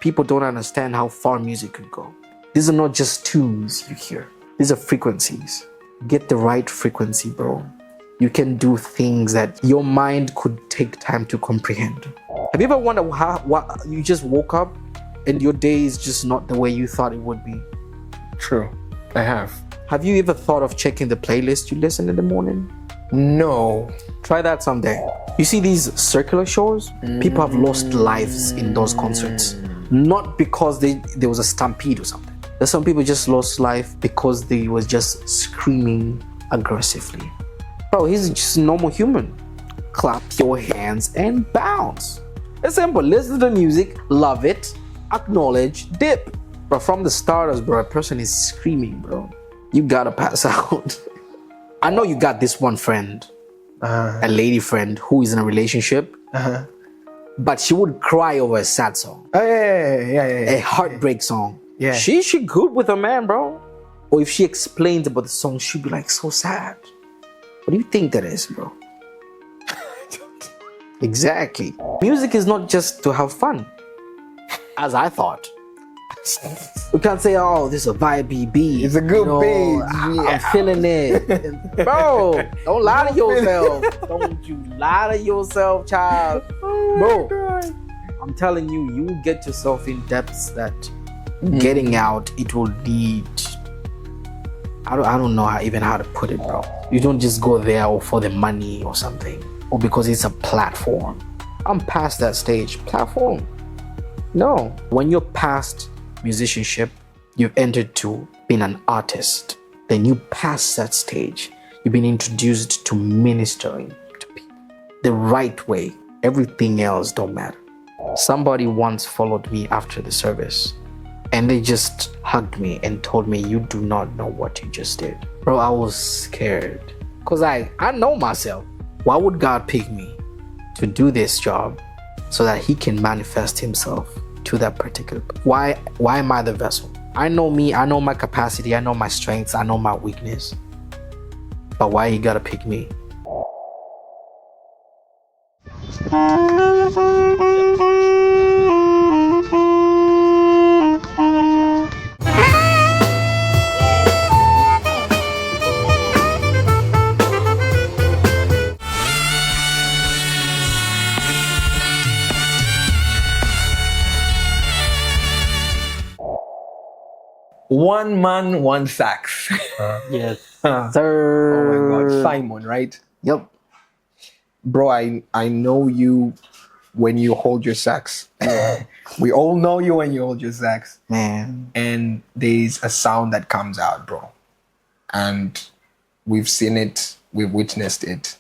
People don't understand how far music could go. These are not just tunes you hear. These are frequencies. Get the right frequency, bro. You can do things that your mind could take time to comprehend. Have you ever wondered what you just woke up and your day is just not the way you thought it would be? True, I have. Have you ever thought of checking the playlist you listen in the morning? No. Try that someday. You see these circular shows? People have lost lives in those concerts. Not because there was a stampede or something. There's some people just lost life because they was just screaming aggressively. Bro, he's just a normal human. Clap your hands and bounce. It's simple. Listen to the music, love it, acknowledge, dip. But from the starters, bro, a person is screaming, bro. You gotta pass out. I know you got this one friend, a lady friend who is in a relationship, but she would cry over a sad song. Oh, yeah. A heartbreak song. Yeah. She good with her man, bro. Or if she explains about the song, she'd be like, so sad. What do you think that is, bro? Exactly. Music is not just to have fun, as I thought. We can't say, oh, this is a vibe beat. It's a good beat. I'm feeling it. Bro, don't lie to yourself. Don't you lie to yourself, child. Bro, I'm telling you, you get yourself in depths that getting out, it will lead. I don't know how to put it, bro. You don't just go there or for the money or something, or because it's a platform. I'm past that stage. Platform. No. When you're past musicianship, you've entered to being an artist. Then you pass that stage. You've been introduced to ministering to people the right way. Everything else don't matter. Somebody once followed me after the service and they just hugged me and told me, you do not know what you just did. Bro, I was scared because I know myself. Why would God pick me to do this job so that he can manifest himself to that particular? Why am I the vessel? I know me, I know my capacity, I know my strengths, I know my weakness. But why he gotta pick me? One man, one sax. Yes, sir. Oh my God, Simon, right? Yep. Bro, I know you when you hold your sax. We all know you when you hold your sax. Man. And there's a sound that comes out, bro. And we've seen it, we've witnessed it.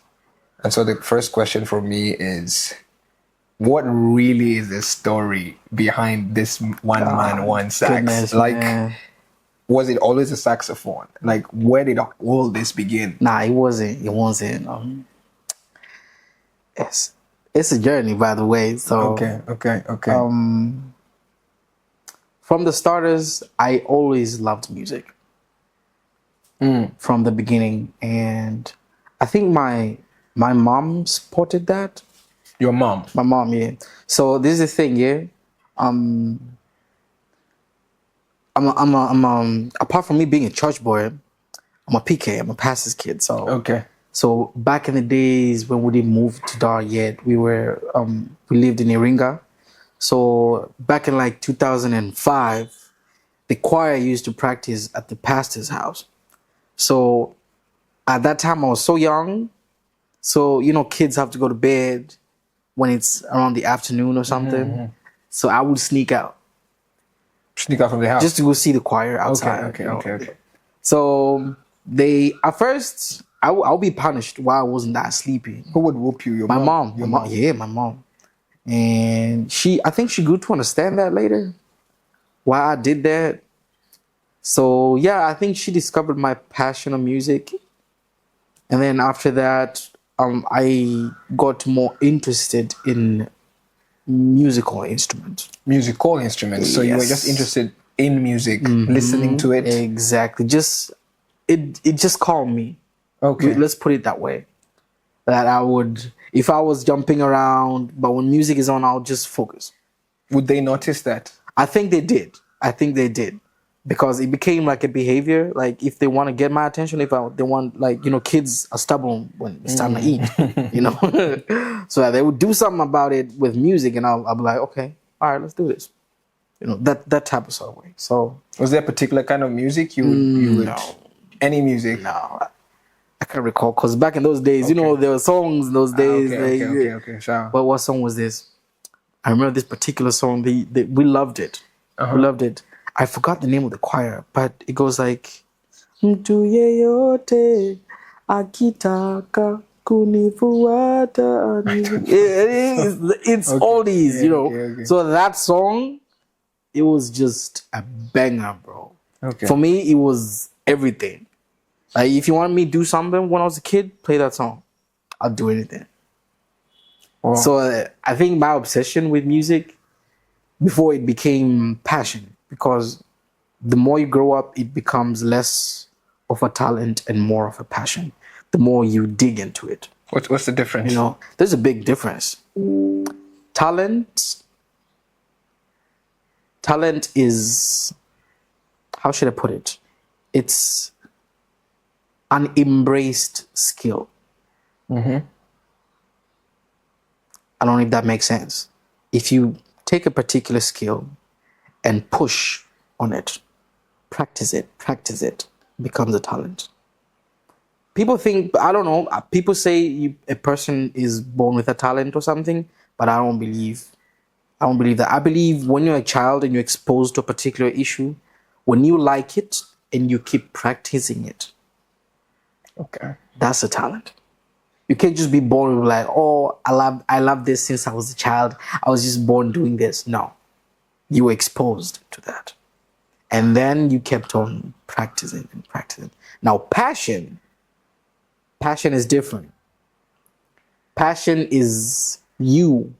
And so the first question for me is, what really is the story behind this one man, one sax? Goodness, like, man. Was it always a saxophone? Like, where did all this begin? Nah, it wasn't. It's a journey, by the way. So Okay. From the starters, I always loved music from the beginning, and I think my mom supported that. Your mom? My mom, yeah. So this is the thing, yeah. I'm apart from me being a church boy, I'm a PK. I'm a pastor's kid. So Okay. So back in the days when we didn't move to Dar yet, we lived in Iringa. So back in like 2005, the choir used to practice at the pastor's house. So at that time I was so young. So, you know, kids have to go to bed when it's around the afternoon or something. So I would sneak out. Sneak out from the house? Just to go see the choir outside. Okay. So at first, I'll be punished while I wasn't that sleepy. Who would whoop you? Your my mom? mom. Yeah, my mom. And I think she grew to understand that later, why I did that. So yeah, I think she discovered my passion of music. And then after that, I got more interested in musical instruments. Musical instruments. So you were just interested in music, listening to it. Exactly. It just called me. Okay. Let's put it that way. That I would, if I was jumping around, but when music is on, I'll just focus. Would they notice that? I think they did. Because it became like a behavior. Like if they want to get my attention, they want, like, kids are stubborn when it's time to eat, so they would do something about it with music, and I'll be like, okay, all right, let's do this. That type of sort of way. So was there a particular kind of music you would? No. Any music? No, I can't recall, because back in those days, there were songs in those days. Okay. Sure. But what song was this? I remember this particular song. We loved it. We loved it. I forgot the name of the choir, but it goes like, Mtu yeyote akitaka kunifuata. It's all these, Okay. So that song, it was just a banger, bro. Okay. For me, it was everything. Like, if you want me to do something when I was a kid, play that song. I'll do anything. Wow. So I think my obsession with music, before it became passion, because the more you grow up, it becomes less of a talent and more of a passion. The more you dig into it. What's the difference? There's a big difference. Talent is, how should I put it? It's an embraced skill. I don't know if that makes sense. If you take a particular skill and push on it, practice it, becomes a talent. People think, I don't know, people say a person is born with a talent or something, but I don't believe that. I believe when you're a child and you're exposed to a particular issue, when you like it and you keep practicing it, okay, that's a talent. You can't just be born with like, oh, I love this since I was a child. I was just born doing this. No. You were exposed to that. And then you kept on practicing. Now, passion is different. Passion is you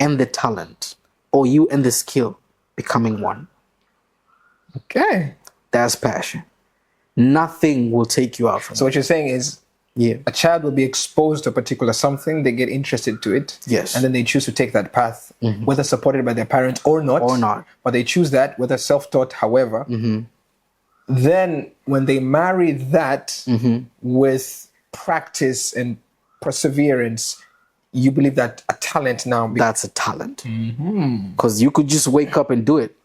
and the talent, or you and the skill becoming one. Okay. That's passion. Nothing will take you out from So what you're saying is, a child will be exposed to a particular something, they get interested to it, Yes. and then they choose to take that path, whether supported by their parents or not. But they choose that, whether self-taught, however. Then when they marry that with practice and perseverance, you believe that a talent now that's a talent. Because you could just wake up and do it.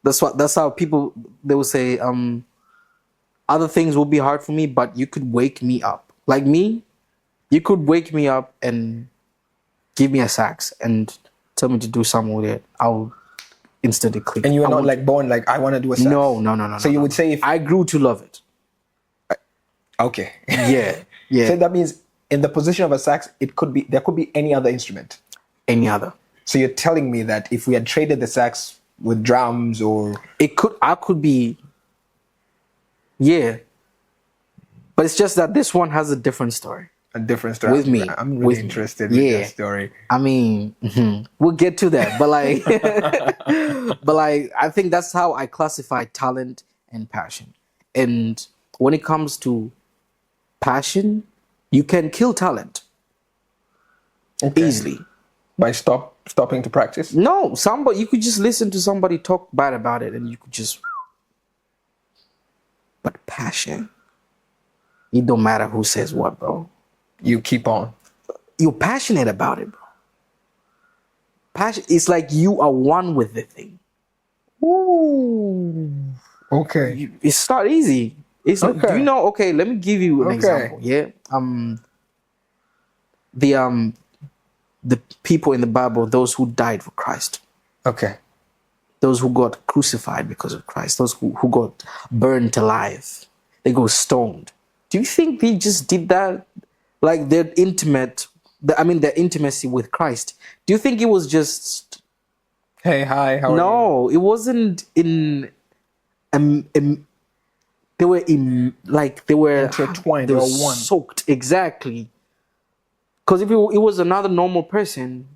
That's how people, they will say, other things will be hard for me, but you could wake me up. Like me, you could wake me up and give me a sax and tell me to do something with it. I'll instantly click. And you are not like born like, I want to do a sax. No. So you would say, if I grew to love it. Okay. Yeah. So that means in the position of a sax, there could be any other instrument. Any other. So you're telling me that if we had traded the sax with drums or... I could be... Yeah. But it's just that this one has a different story. A different story. With me. I'm really interested in that story. I mean, we'll get to that. But I think that's how I classify talent and passion. And when it comes to passion, you can kill talent easily. By stopping to practice? No, you could just listen to somebody talk bad about it and you could just... But passion, it don't matter who says what, bro. You keep on. You're passionate about it, bro. Passion, it's like you are one with the thing. Ooh. Okay. It's not easy. It's okay. Do you know? Okay, let me give you an example. Yeah. The people in the Bible, those who died for Christ. Okay. Those who got crucified because of Christ. Those who got burned alive. They go stoned. Do you think they just did that? Like their intimacy with Christ. Do you think it was just... Hey, hi, how are you? No, it wasn't in... they were intertwined. They were one. Soaked, exactly. Because if it was another normal person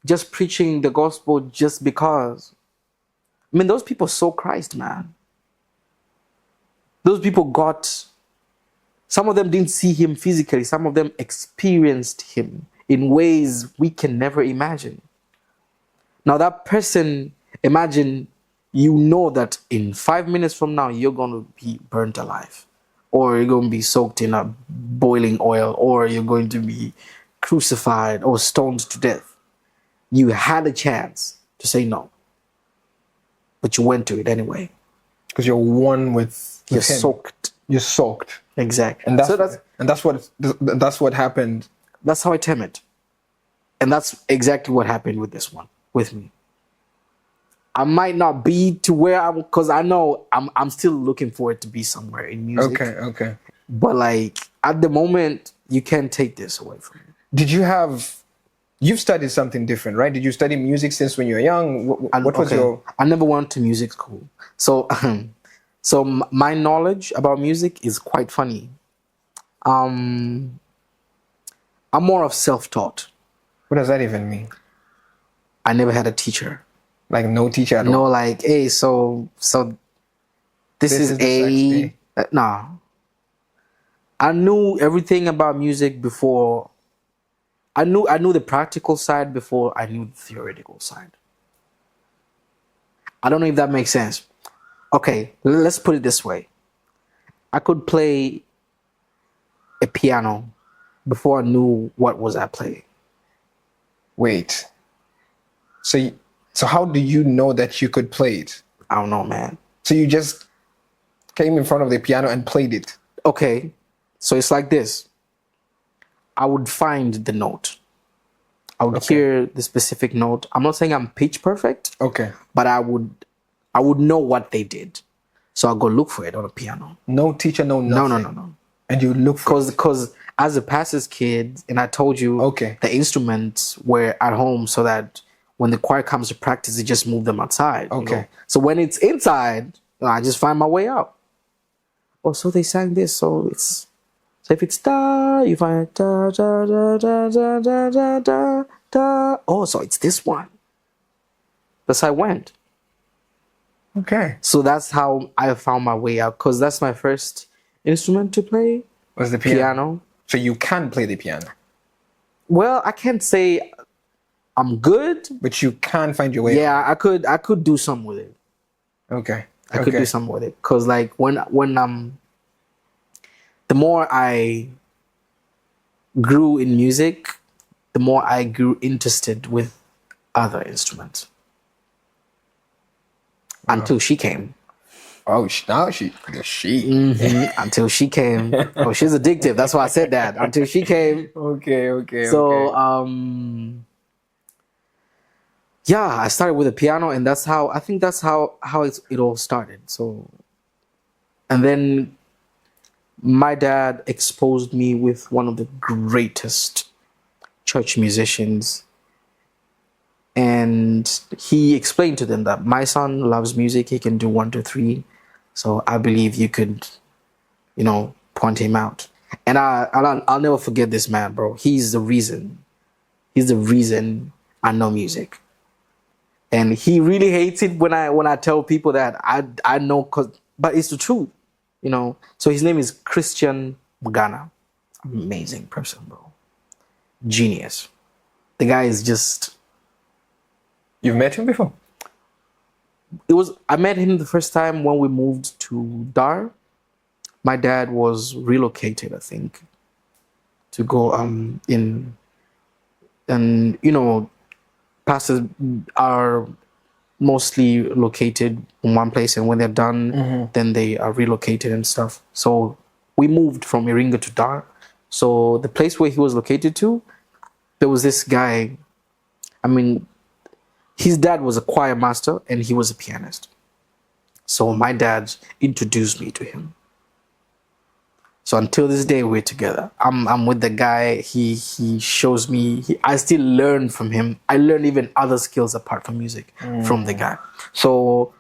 just preaching the gospel just because... I mean, those people saw Christ, man. Those people got... Some of them didn't see him physically. Some of them experienced him in ways we can never imagine. Now that person, imagine you know that in 5 minutes from now you're going to be burnt alive, or you're going to be soaked in a boiling oil, or you're going to be crucified or stoned to death. You had a chance to say no, but you went to it anyway. Because you're one with You're him. soaked. You're soaked. Exactly. And that's what happened. That's how I term it. And that's exactly what happened with this one, with me. I might not be to where I, because I know I'm still looking for it to be somewhere in music. Okay. But like at the moment, you can't take this away from me. You've studied something different, right? Did you study music since when you were young? What was your... I never went to music school. So, my knowledge about music is quite funny. I'm more of self-taught. What does that even mean? I never had a teacher. Like no teacher at all? No, like, hey, so this is A. Nah. I knew everything about music before. I knew the practical side before I knew the theoretical side. I don't know if that makes sense. Okay, let's put it this way. I could play a piano before I knew what was I playing. Wait. So how do you know that you could play it? I don't know, man. So you just came in front of the piano and played it? Okay, so it's like this. I would find the note. I would hear the specific note. I'm not saying I'm pitch perfect. Okay. But I would know what they did. So I'll go look for it on a piano. No teacher, no nothing? No. And you look for it? Because as a pastor's kid, and I told you, the instruments were at home so that when the choir comes to practice, they just move them outside. Okay. You know? So when it's inside, I just find my way out. Oh, so they sang this, so it's... So if it's da, you find da da da da da da da da da. Oh, so it's this one. That's how I went. Okay. So that's how I found my way out, because that's my first instrument to play. Was the piano? So you can play the piano? Well, I can't say I'm good, but you can find your way. Yeah, I could do something with it. Okay. I could do something with it, because like when the more I grew in music, the more I grew interested with other instruments. Until she came. Oh, now she. Mm-hmm. Until she came. Oh, she's addictive. That's why I said that. Until she came. Okay. So, yeah, I started with the piano, and that's how it all started. So, and then my dad exposed me with one of the greatest church musicians. And he explained to them that my son loves music. He can do 1, 2, 3. So I believe you could, point him out. And I'll never forget this man, bro. He's the reason I know music. And he really hates it when I tell people that I know, but it's the truth, So his name is Christian Mugana. Amazing person, bro. Genius. The guy is just... You've met him before? I met him the first time when we moved to Dar. My dad was relocated, I think, to go in, and pastors are mostly located in one place, and when they're done, then they are relocated and stuff. So we moved from Iringa to Dar. So the place where he was located to, there was this guy. His dad was a choir master and he was a pianist. So my dad introduced me to him. So until this day, we're together. I'm with the guy. He shows me. I still learn from him. I learn even other skills apart from music from the guy. So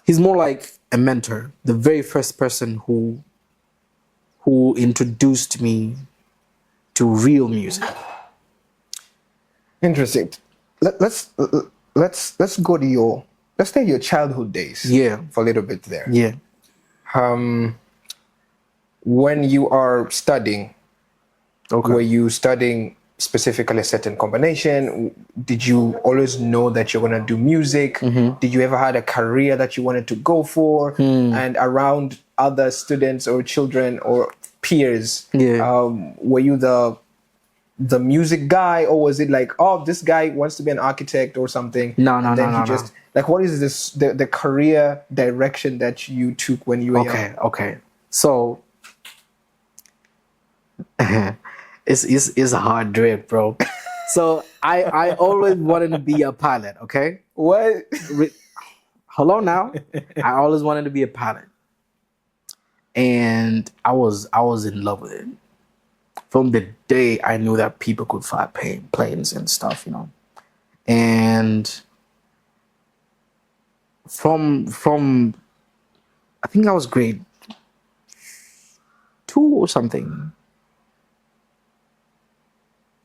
he's more like a mentor. The very first person who introduced me to real music. Interesting. Let's go to let's take your childhood days. Yeah. For a little bit there. Yeah. When you are studying, were you studying specifically a certain combination? Did you always know that you're going to do music? Did you ever had a career that you wanted to go for? And around other students or children or peers, were you the music guy, or was it like, oh, this guy wants to be an architect or something? No. Like, what is this the career direction that you took when you were young? Okay. So it's a hard drift, bro. So I always wanted to be a pilot. Okay. What? Hello now. I always wanted to be a pilot, and I was in love with it from the day I knew that people could fly planes and stuff, you know. And from I think I was grade 2 or something,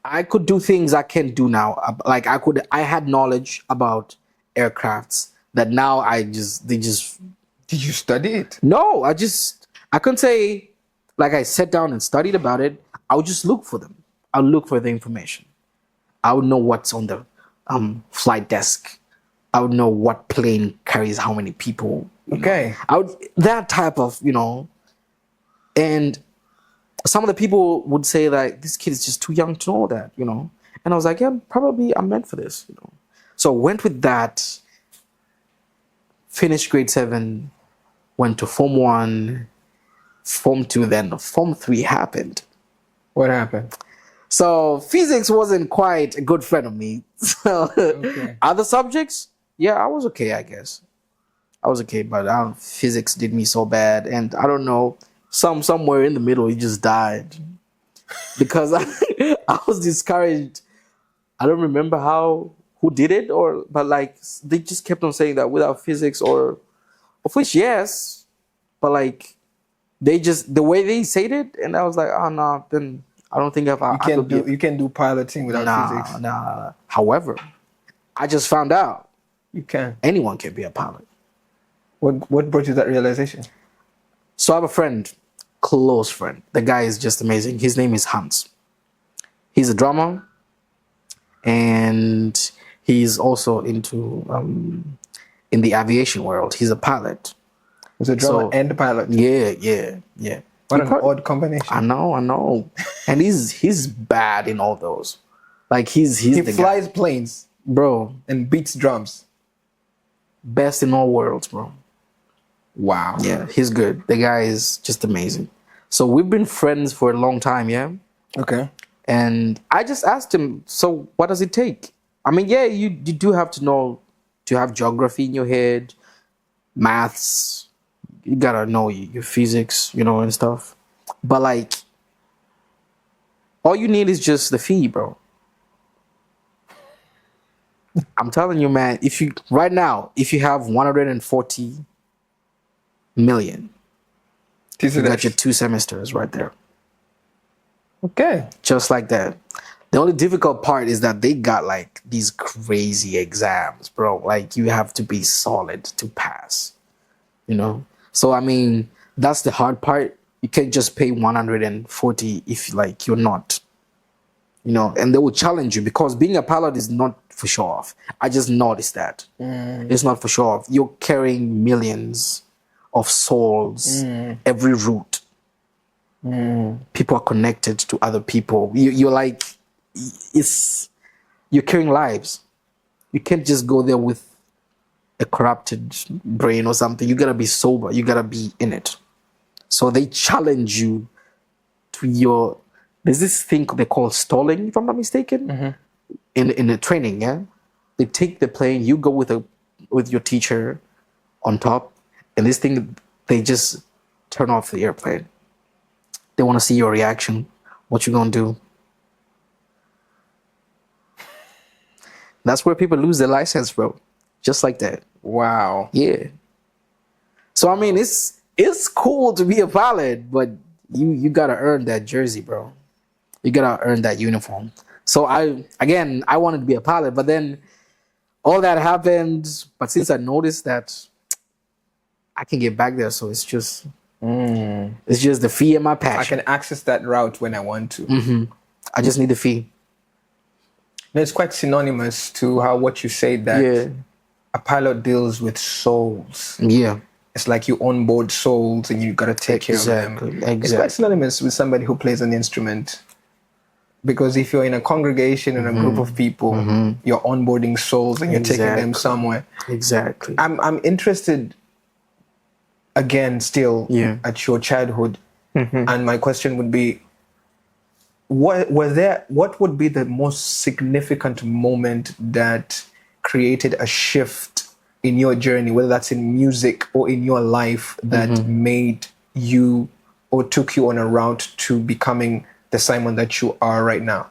I could do things I can't do now. Like I had knowledge about aircrafts that now they just. Did you study it? No, I couldn't say, like, I sat down and studied about it. I would just look for them. I would look for the information. I would know what's on the flight desk. I would know what plane carries how many people. Okay. That type of, you know. And some of the people would say, like, this kid is just too young to know that, you know. And I was like, yeah, probably I'm meant for this, you know. So went with that, finished grade 7, went to Form 1, Form 2, then Form 3 happened. What happened? So physics wasn't quite a good friend of me. So other subjects, yeah, I was okay, I guess. I was okay, but physics did me so bad. And I don't know, somewhere in the middle, he just died. Because I was discouraged. I don't remember who did it, but like, they just kept on saying that without physics of which, yes, but like, the way they said it, and I was like, oh no, then I don't think you can do piloting without physics. Nah. However, I just found out you can. Anyone can be a pilot. What brought you that realization? So I have a friend, close friend. The guy is just amazing. His name is Hans. He's a drummer, and he's also into in the aviation world. He's a pilot. He's a drummer and a pilot. Yeah. What an odd combination. I know. And he's bad in all those. Like he flies planes, bro, and beats drums. Best in all worlds, bro. Wow. Yeah, he's good. The guy is just amazing. So we've been friends for a long time, yeah? Okay. And I just asked him, so what does it take? I mean, yeah, you do have to know, to have geography in your head, maths, you gotta know your physics, you know, and stuff. But like, all you need is just the fee, bro. I'm telling you, man, if you have 140 million, you got your 2 semesters right there. Okay. Just like that. The only difficult part is that they got like these crazy exams, bro. Like you have to be solid to pass, you know? So, I mean, that's the hard part. You can't just pay 140 if like you're not, you know, and they will challenge you because being a pilot is not for show off. I just noticed that. It's not for show off. You're carrying millions of souls every route. People are connected to other people. You're like, you're carrying lives. You can't just go there with a corrupted brain or something. You gotta be sober. You gotta be in it. So they challenge you to there's this thing they call stalling, if I'm not mistaken, in the training. Yeah, they take the plane. You go with your teacher on top, and this thing they just turn off the airplane. They want to see your reaction. What you gonna do? That's where people lose their license, bro. Just like that. Wow. Yeah. So I mean, it's cool to be a pilot, but you gotta earn that jersey, bro. You gotta earn that uniform. So I wanted to be a pilot, but then all that happened. But since I noticed that I can get back there, so it's just the fee and my passion. I can access that route when I want to. I just need the fee. It's quite synonymous to how what you say that Yeah. a pilot deals with souls. Yeah. It's like you onboard souls and you gotta take care of them. It's quite Exactly. synonymous with somebody who plays an instrument. Because if you're in a congregation and a group of people, you're onboarding souls and you're taking them somewhere. Exactly. I'm interested again still Yeah. at your childhood. And my question would be, what would be the most significant moment that created a shift in your journey, whether that's in music or in your life, that made you or took you on a route to becoming the Simon that you are right now?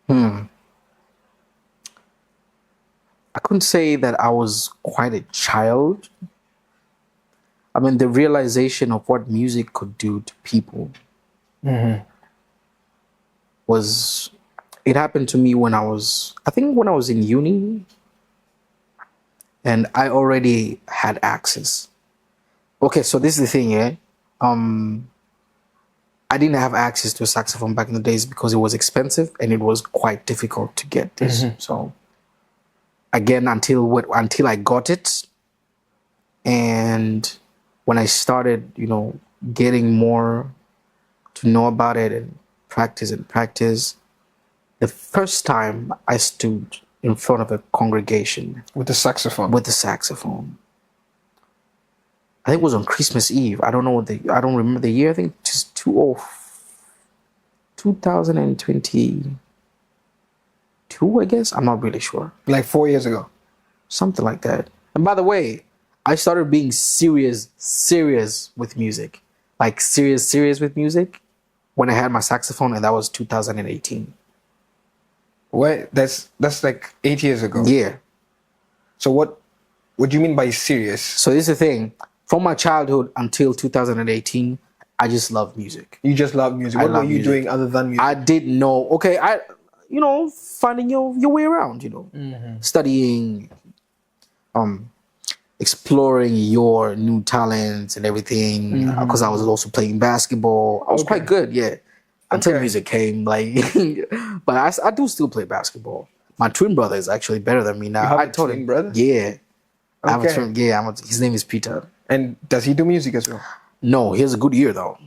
I couldn't say that I was quite a child. I mean, the realization of what music could do to people was, it happened to me when I was in uni, and I already had access. Okay, so this is the thing, yeah. I didn't have access to a saxophone back in the days because it was expensive and it was quite difficult to get this. So again, until I got it, and when I started, getting more to know about it and practice, the first time I stood in front of a congregation With the saxophone. with the saxophone, I think it was on Christmas Eve. I don't remember the year. I think just 2022, I guess. I'm not really sure. Like 4 years ago. Something like that. And by the way, I started being serious with music. Like serious with music when I had my saxophone, and that was 2018. What? That's like 8 years ago. Yeah. So what do you mean by serious? So this is the thing. From my childhood until 2018, I just loved music. You just love music. What were you doing other than music? I didn't know. Okay, finding your way around, studying, exploring your new talents and everything. Because I was also playing basketball. I was quite good, yeah. Until music came, but I do still play basketball. My twin brother is actually better than me now. You have I a told twin him, brother? yeah. I have a Okay. twin. Yeah, his name is Peter. And does he do music as well? No, he has a good ear though.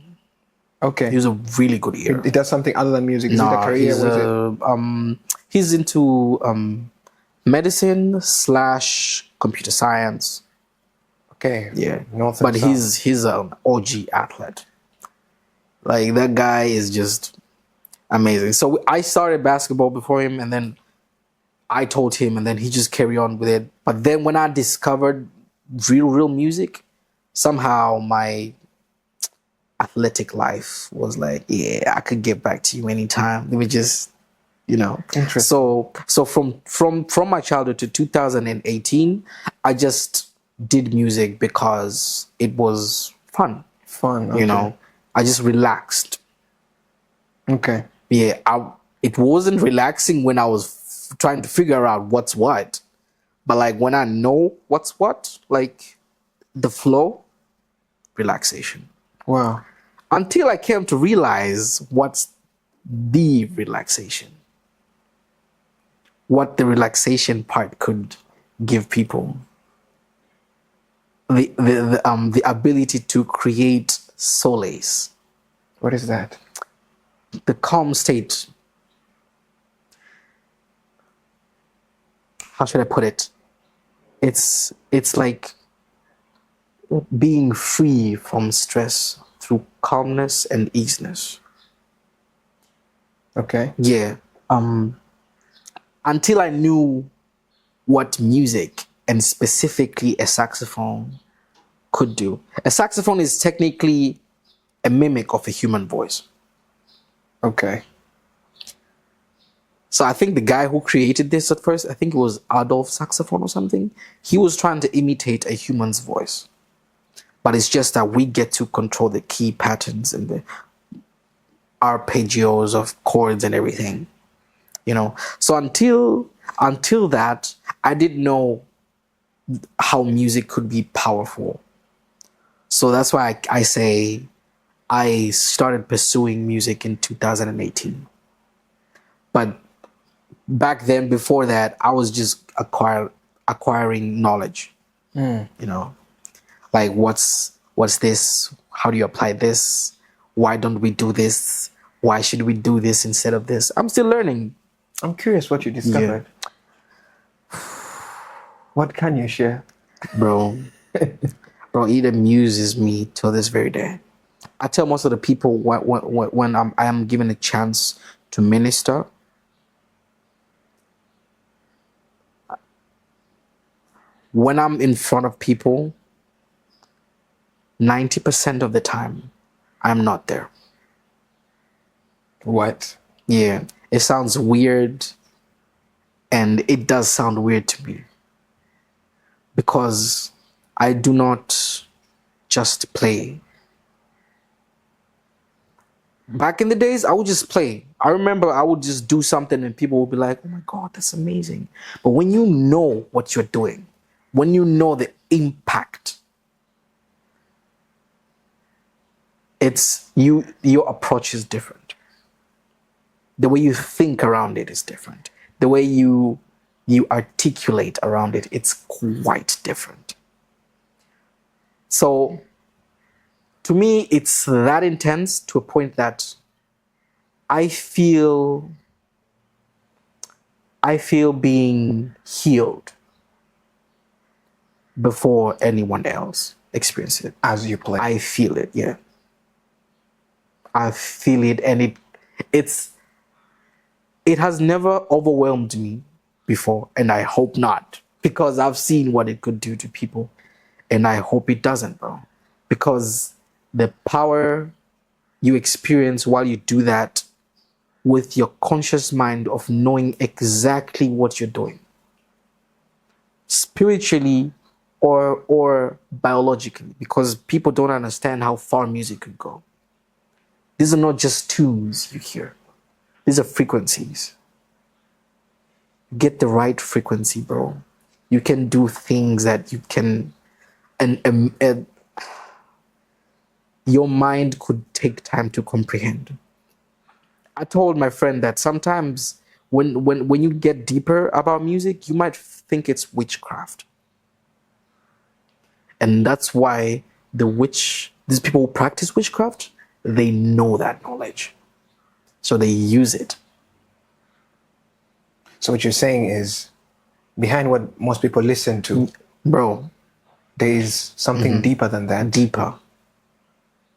Okay. He has a really good ear. He does something other than music. Is it a career? He's into medicine / computer science. Okay. Yeah, North and but south. he's an OG athlete. Like, that guy is just amazing. So I started basketball before him, and then I told him, and then he just carried on with it. But then when I discovered real music, somehow my athletic life was like, yeah, I could get back to you anytime. Let me just, Interesting. So from my childhood to 2018, I just did music because it was fun. Fun. Okay. I just relaxed. Okay. Yeah, it wasn't relaxing when I was trying to figure out what's what, but like when I know what's what, like the flow, relaxation. Wow. Until I came to realize what's the relaxation, what the relaxation part could give people. The ability to create solace. What is that? The calm state. How should I put it? It's like being free from stress through calmness and easiness. Okay. Yeah. Until I knew what music, and specifically a saxophone, could do. A saxophone is technically a mimic of a human voice. Okay. So I think the guy who created this at first, I think it was Adolf Saxophone or something, he was trying to imitate a human's voice. But it's just that we get to control the key patterns and the arpeggios of chords and everything. So until that, I didn't know how music could be powerful. So that's why I say I started pursuing music in 2018. But back then, before that, I was just acquiring knowledge. You know, like what's this? How do you apply this? Why don't we do this? Why should we do this instead of this? I'm still learning. I'm curious what you discovered. What can you share? Bro, it amuses me till this very day. I tell most of the people when I am given a chance to minister, when I'm in front of people, 90% of the time, I'm not there. What? Yeah, it sounds weird, and it does sound weird to me, because I do not just play. Back in the days, I would just play. I remember I would just do something and people would be like, oh my God, that's amazing. But when you know what you're doing, when you know the impact, it's your approach is different. The way you think around it is different. The way you articulate around it, it's quite different. So to me, it's that intense to a point that I feel being healed before anyone else experiences it. As you play. I feel it, yeah. I feel it, and it has never overwhelmed me before, and I hope not, because I've seen what it could do to people, and I hope it doesn't, bro. Because the power you experience while you do that with your conscious mind of knowing exactly what you're doing, spiritually or biologically, because people don't understand how far music could go. These are not just tunes you hear. These are frequencies. Get the right frequency, bro. You can do things that you can, and your mind could take time to comprehend. I told my friend that sometimes when you get deeper about music, you might think it's witchcraft. And that's why these people who practice witchcraft, they know that knowledge. So they use it. So what you're saying is, behind what most people listen to, bro, there is something deeper than that. Deeper.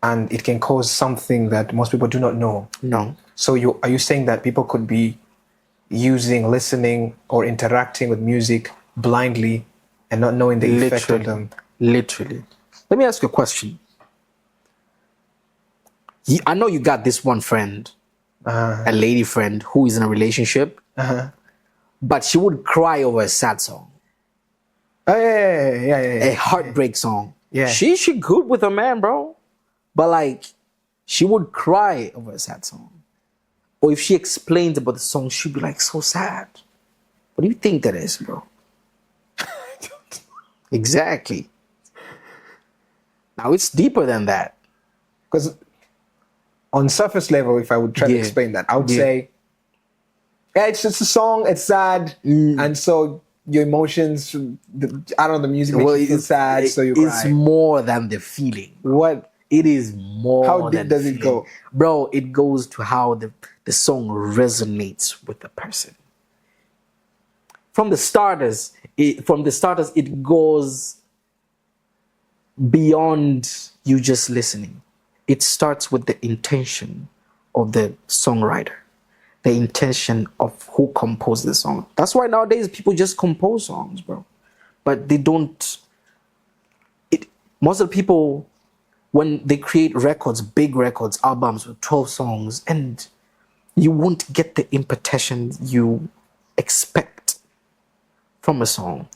And it can cause something that most people do not know. No. So are you saying that people could be using, listening, or interacting with music blindly and not knowing the effect on them? Literally. Let me ask you a question. I know you got this one friend, a lady friend, who is in a relationship, but she would cry over a sad song. Oh, yeah. A heartbreak song. Yeah. She good with her man, bro. But like, she would cry over a sad song. Or if she explains about the song, she'd be like, so sad. What do you think that is, bro? Exactly. Now it's deeper than that. Because on surface level, if I would try to explain that, I would say, yeah, it's just a song, it's sad, and so your emotions, the music makes you feel sad, so you cry. It's more than the feeling. What? It is more How deep than does feeling. It go? Bro, it goes to how the song resonates with the person. From the starters, it goes beyond you just listening. It starts with the intention of the songwriter, the intention of who composed the song. That's why nowadays people just compose songs, bro. But they don't. Most of the people, when they create records, big records, albums with 12 songs, and you won't get the impetation you expect from a song.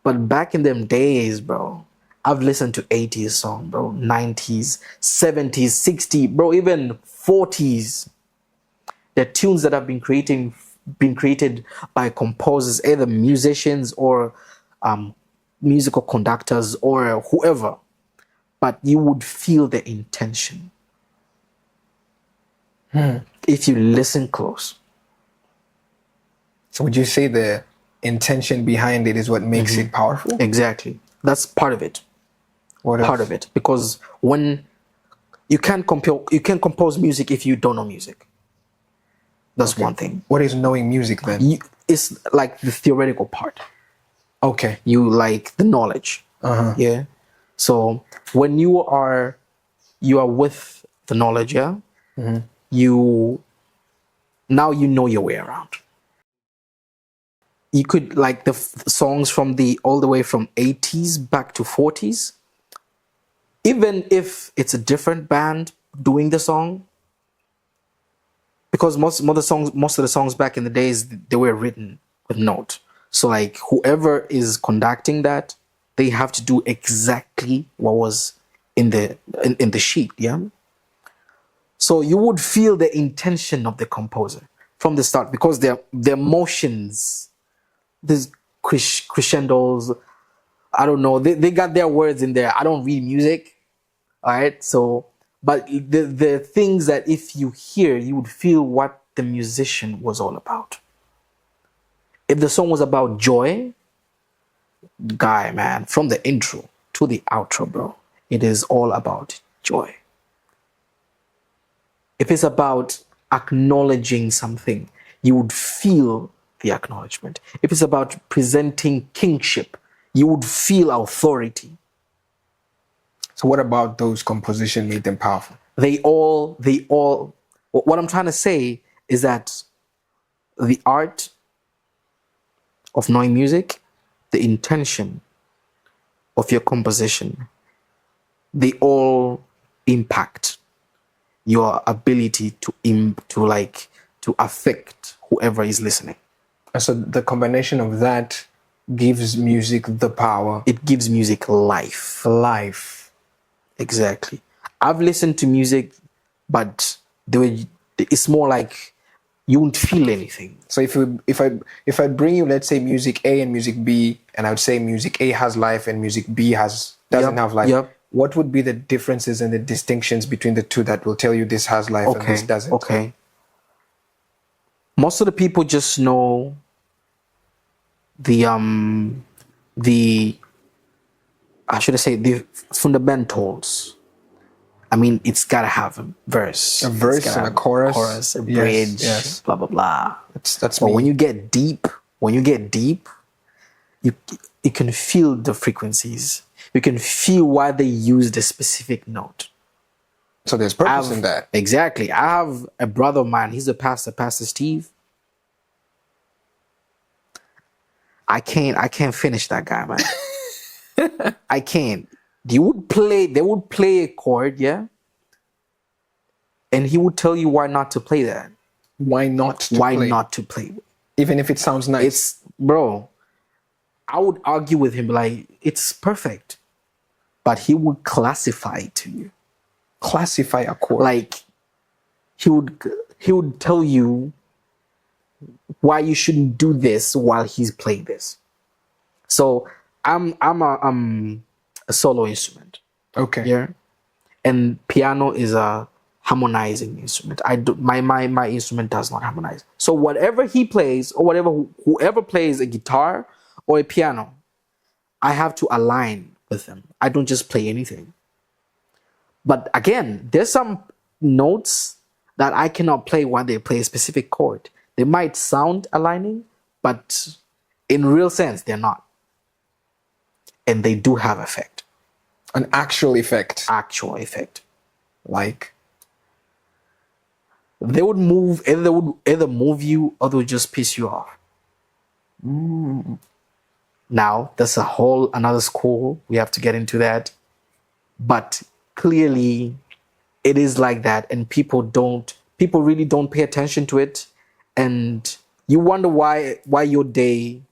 But back in them days, bro, I've listened to 80s song, bro, 90s, 70s, 60s, bro, even 40s. The tunes that have been created by composers, either musicians or musical conductors or whoever. But you would feel the intention if you listen close. So would you say the intention behind it is what makes it powerful? Exactly. That's part of it. What Part else? of it. Because when you can't compose music if you don't know music. That's one thing. What is knowing music then? It's like the theoretical part. Okay. You like the knowledge. Yeah. So when you are with the knowledge, yeah, you now you know your way around. You could like the songs from all the way from 80s back to 40s. Even if it's a different band doing the song, because most of the songs back in the days, they were written with note. So like whoever is conducting that, they have to do exactly what was in the sheet. Yeah. So you would feel the intention of the composer from the start, because their emotions, these crescendos, I don't know, they got their words in there. I don't read music. All right. So, but the things that if you hear, you would feel what the musician was all about. If the song was about joy, guy, man, from the intro to the outro, bro, it is all about joy. If it's about acknowledging something, you would feel the acknowledgement. If it's about presenting kingship, you would feel authority. So what about those composition made them powerful? They all, what I'm trying to say is that the art of knowing music, the intention of your composition, they all impact your ability to affect whoever is listening. And so the combination of that gives music the power. It gives music life. Life. Exactly. I've listened to music, but it's more like you won't feel anything. So if I bring you, let's say, music A and music B, and I would say music A has life and music B doesn't have life. Yep. What would be the differences and the distinctions between the two that will tell you this has life and this doesn't? Okay. Most of the people just know the fundamentals. I mean, it's gotta have a verse, and a chorus, a bridge, yes. blah blah blah. That's But me. when you get deep, you can feel the frequencies. You can feel why they use the specific note. So there's purpose in that. Exactly. I have a brother of mine. He's a pastor, Pastor Steve. I can't finish that guy, man. I can't. They would play a chord, yeah? And he would tell you why not to play that. Why not to play? Even if it sounds nice. Bro, I would argue with him like, it's perfect. But he would classify it to you. Classify a chord. Like, he would tell you why you shouldn't do this while he's playing this. So I'm a solo instrument. Okay. Yeah. And piano is a harmonizing instrument. My instrument does not harmonize. So whatever he plays, or whoever plays a guitar or a piano, I have to align with them. I don't just play anything. But again, there's some notes that I cannot play while they play a specific chord. They might sound aligning, but in real sense, they're not. And they do have effect. An actual effect. Actual effect. Like? They would move, either move you or they would just piss you off. Now, that's a whole another school. We have to get into that. But clearly, it is like that. And people really don't pay attention to it. And you wonder why your day...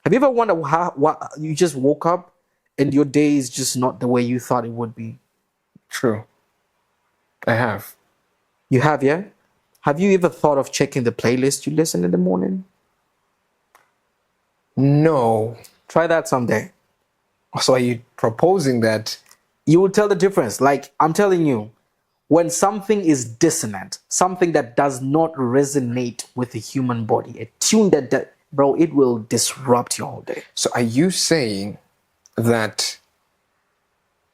Have you ever wondered why you just woke up and your day is just not the way you thought it would be? True. I have. You have, yeah? Have you ever thought of checking the playlist you listen in the morning? No. Try that someday. So are you proposing that? You will tell the difference. Like, I'm telling you, when something is dissonant, something that does not resonate with the human body, a tune that bro, it will disrupt your whole day. So are you saying that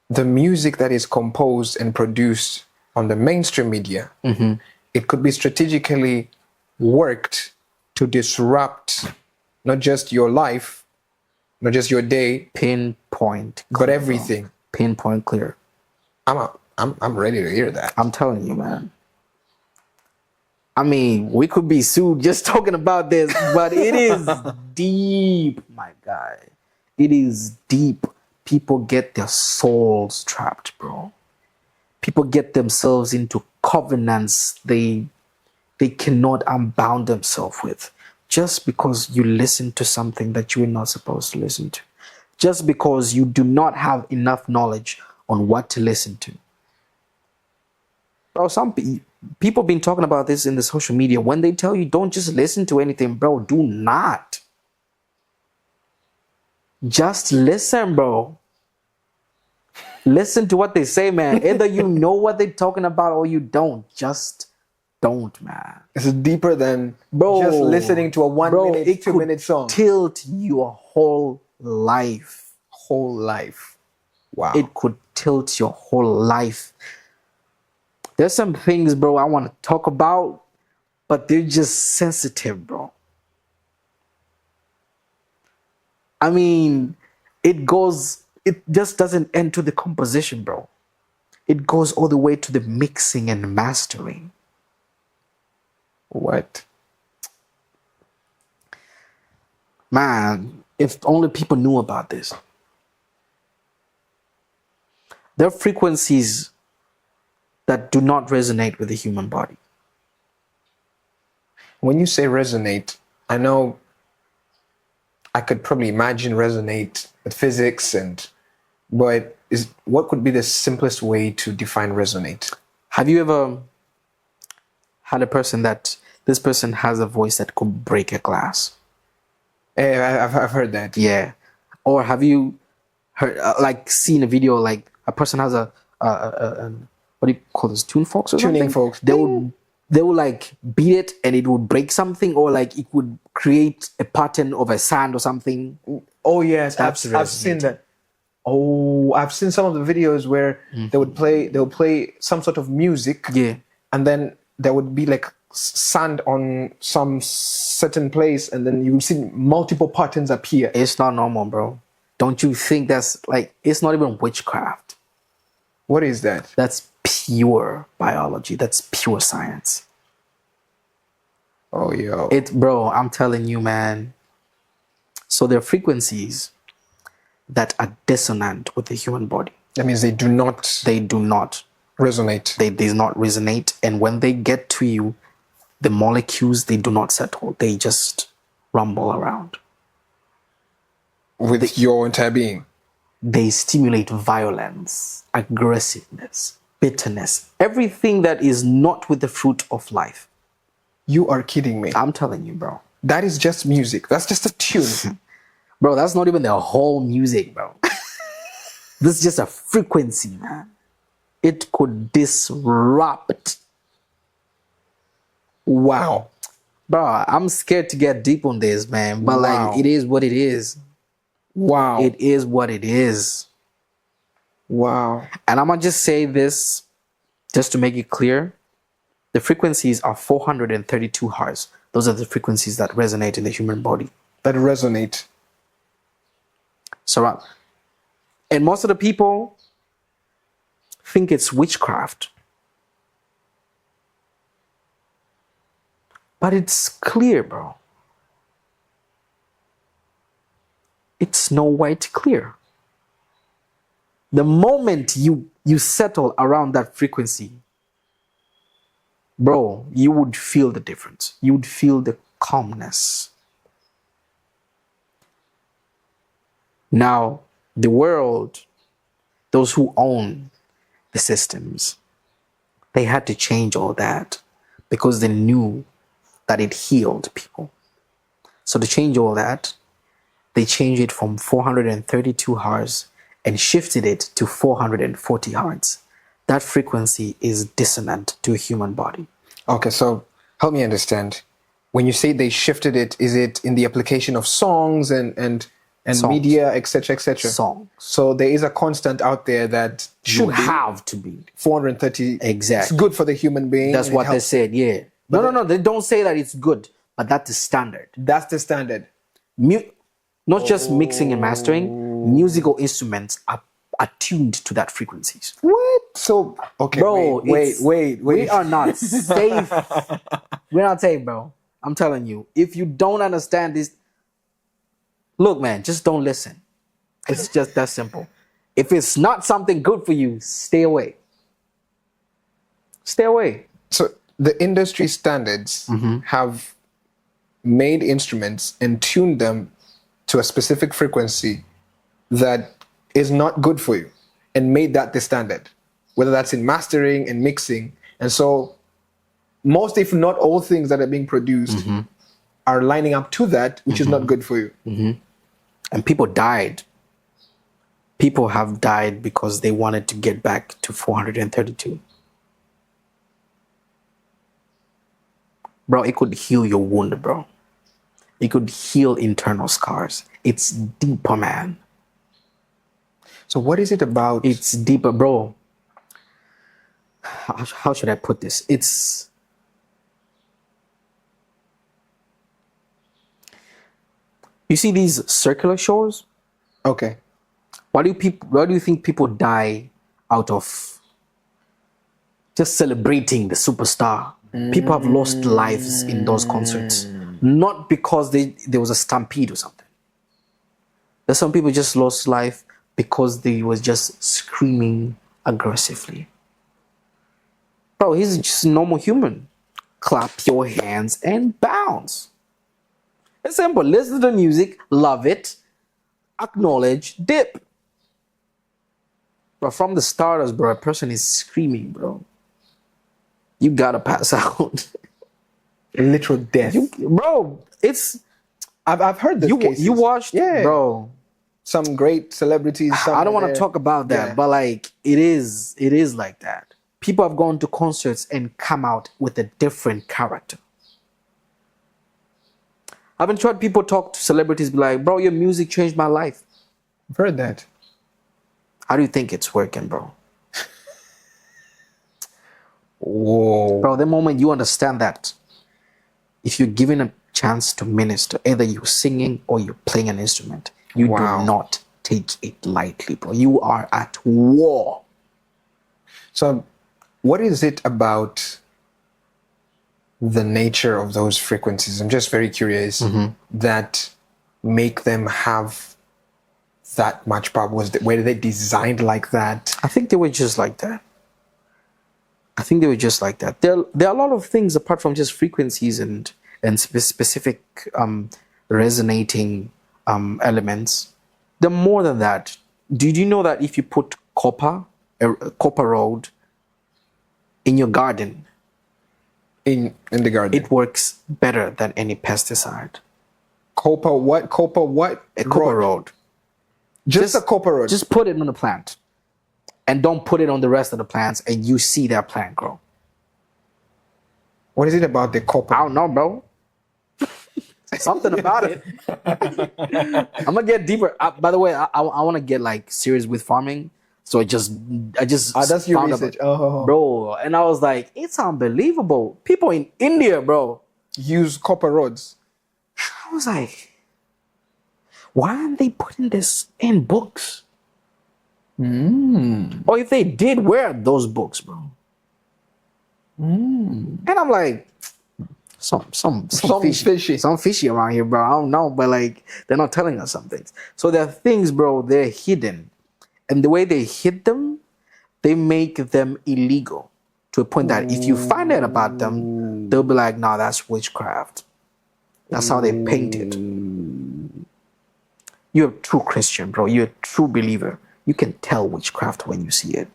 the music that is composed and produced on the mainstream media, it could be strategically worked to disrupt not just your life, not just your day, Pinpoint but clear, everything? bro. Pinpoint clear. I'm ready to hear that. I'm telling you, man. I mean, we could be sued just talking about this, but it is deep, my guy. It is deep. People get their souls trapped, bro. People get themselves into covenants they cannot unbound themselves with, just because you listen to something that you are not supposed to listen to, just because you do not have enough knowledge on what to listen to. Bro, some people been talking about this in the social media. When they tell you don't just listen to anything, bro, do not. Just listen, bro. Listen to what they say, man. Either you know what they're talking about or you don't. Just don't, man. It's deeper than Bro, just listening to a 1 minute, it 2 minute song. Tilt your whole life. Whole life. Wow. It could tilt your whole life. There's some things, bro, I want to talk about, but they're just sensitive, bro. I mean, it just doesn't end to the composition, bro. It goes all the way to the mixing and mastering. What? Man, if only people knew about this. There are frequencies that do not resonate with the human body. When you say resonate, I know I could probably imagine resonate with physics, but what could be the simplest way to define resonate? Have you ever had a person that this person has a voice that could break a glass? I've heard that. Yeah. Or have you heard, seen a video like a person has a what do you call this, tune forks or Tuning something? forks. They will like beat it and it would break something, or like it would create a pattern of a sand or something. Oh yes, That's I've seen that. Oh, I've seen some of the videos where they'll play some sort of music. Yeah. And then there would be like sand on some certain place, and then you will see multiple patterns appear. It's not normal, bro. Don't you think that's like, it's not even witchcraft. What is that? That's pure biology. That's pure science. Oh, yo. Bro, I'm telling you, man. So there are frequencies that are dissonant with the human body. That means they do not resonate. They do not resonate. And when they get to you, the molecules, they do not settle. They just rumble around. With your entire being. They stimulate violence, aggressiveness, bitterness, everything that is not with the fruit of life. You are kidding me. I'm telling you, bro. That is just music. That's just a tune. Bro, that's not even the whole music, bro. This is just a frequency, man. It could disrupt. Wow. Bro, I'm scared to get deep on this, man. But like, it is what it is. Wow. It is what it is. Wow. And I'm gonna just say this, just to make it clear. The frequencies are 432 hertz. Those are the frequencies that resonate in the human body. That resonate. So, and most of the people think it's witchcraft. But it's clear, bro. It's Snow White clear. The moment you settle around that frequency, bro, you would feel the difference. You would feel the calmness. Now, the world, those who own the systems, they had to change all that because they knew that it healed people. So to change all that, they changed it from 432 hertz and shifted it to 440 hertz. that frequency is dissonant to a human body. Okay, so help me understand. When you say they shifted it, is it in the application of songs and Songs. media, etc., etc.? Songs. So there is a constant out there that Should should be have to be. 430. Exactly. It's good for the human being. That's and it what they helps. said, yeah. No, they don't say that it's good, but that's the standard. That's the standard. Not just mixing and mastering, musical instruments are attuned to that frequencies. What? So okay, Bro, wait. We are not safe. We're not safe, bro. I'm telling you. If you don't understand this, look, man, just don't listen. It's just that simple. If it's not something good for you, stay away. Stay away. So the industry standards have made instruments and tuned them to a specific frequency that is not good for you and made that the standard, whether that's in mastering and mixing. And so most, if not all, things that are being produced are lining up to that, which is not good for you. And people died. People have died because they wanted to get back to 432. Bro, it could heal your wound, bro. It could heal internal scars. It's deeper, man. So what is it about? It's deeper, bro. How should I put this? It's... You see these circular shores? Okay. Why do you think people die out of just celebrating the superstar? People have lost lives in those concerts. Not because there was a stampede or something. There's some people just lost life because they was just screaming aggressively. Bro, he's just a normal human. Clap your hands and bounce. It's simple. Listen to the music, love it, acknowledge, dip. But from the starters, bro, a person is screaming, bro. You gotta pass out. Literal death. Bro, it's... I've heard this cases. You watched? Yeah. Bro. Some great celebrities. I don't want to talk about that, but like, it is like that. People have gone to concerts and come out with a different character. I've been heard people talk to celebrities, be like, bro, your music changed my life. I've heard that. How do you think it's working, bro? Whoa. Bro, the moment you understand that, if you're given a chance to minister, either you're singing or you're playing an instrument, you do not take it lightly, bro. You are at war. So what is it about the nature of those frequencies? I'm just very curious that make them have that much power. Were they designed like that? I think they were just like that. There are a lot of things apart from just frequencies and specific resonating elements. They're more than that. Did you know that if you put copper rod in your garden, In the garden, it works better than any pesticide? Copper what? Copper what? A copper rod. Just a copper rod. Just put it on the plant. And don't put it on the rest of the plants, and you see that plant grow. What is it about the copper? I don't know, bro. Something about it. I'm gonna get deeper. By the way, I want to get like serious with farming. So I just that's your research. Bro. And I was like, it's unbelievable. People in India, bro, use copper rods. I was like, why aren't they putting this in books? Or if they did, where are those books, bro? And I'm like, some fishy around here, bro. I don't know, but like, they're not telling us some things. So there are things, bro, they're hidden. And the way they hid them, they make them illegal to a point that if you find out about them, they'll be like, nah, that's witchcraft. That's how they paint it. You're a true Christian, bro. You're a true believer. You can tell witchcraft when you see it.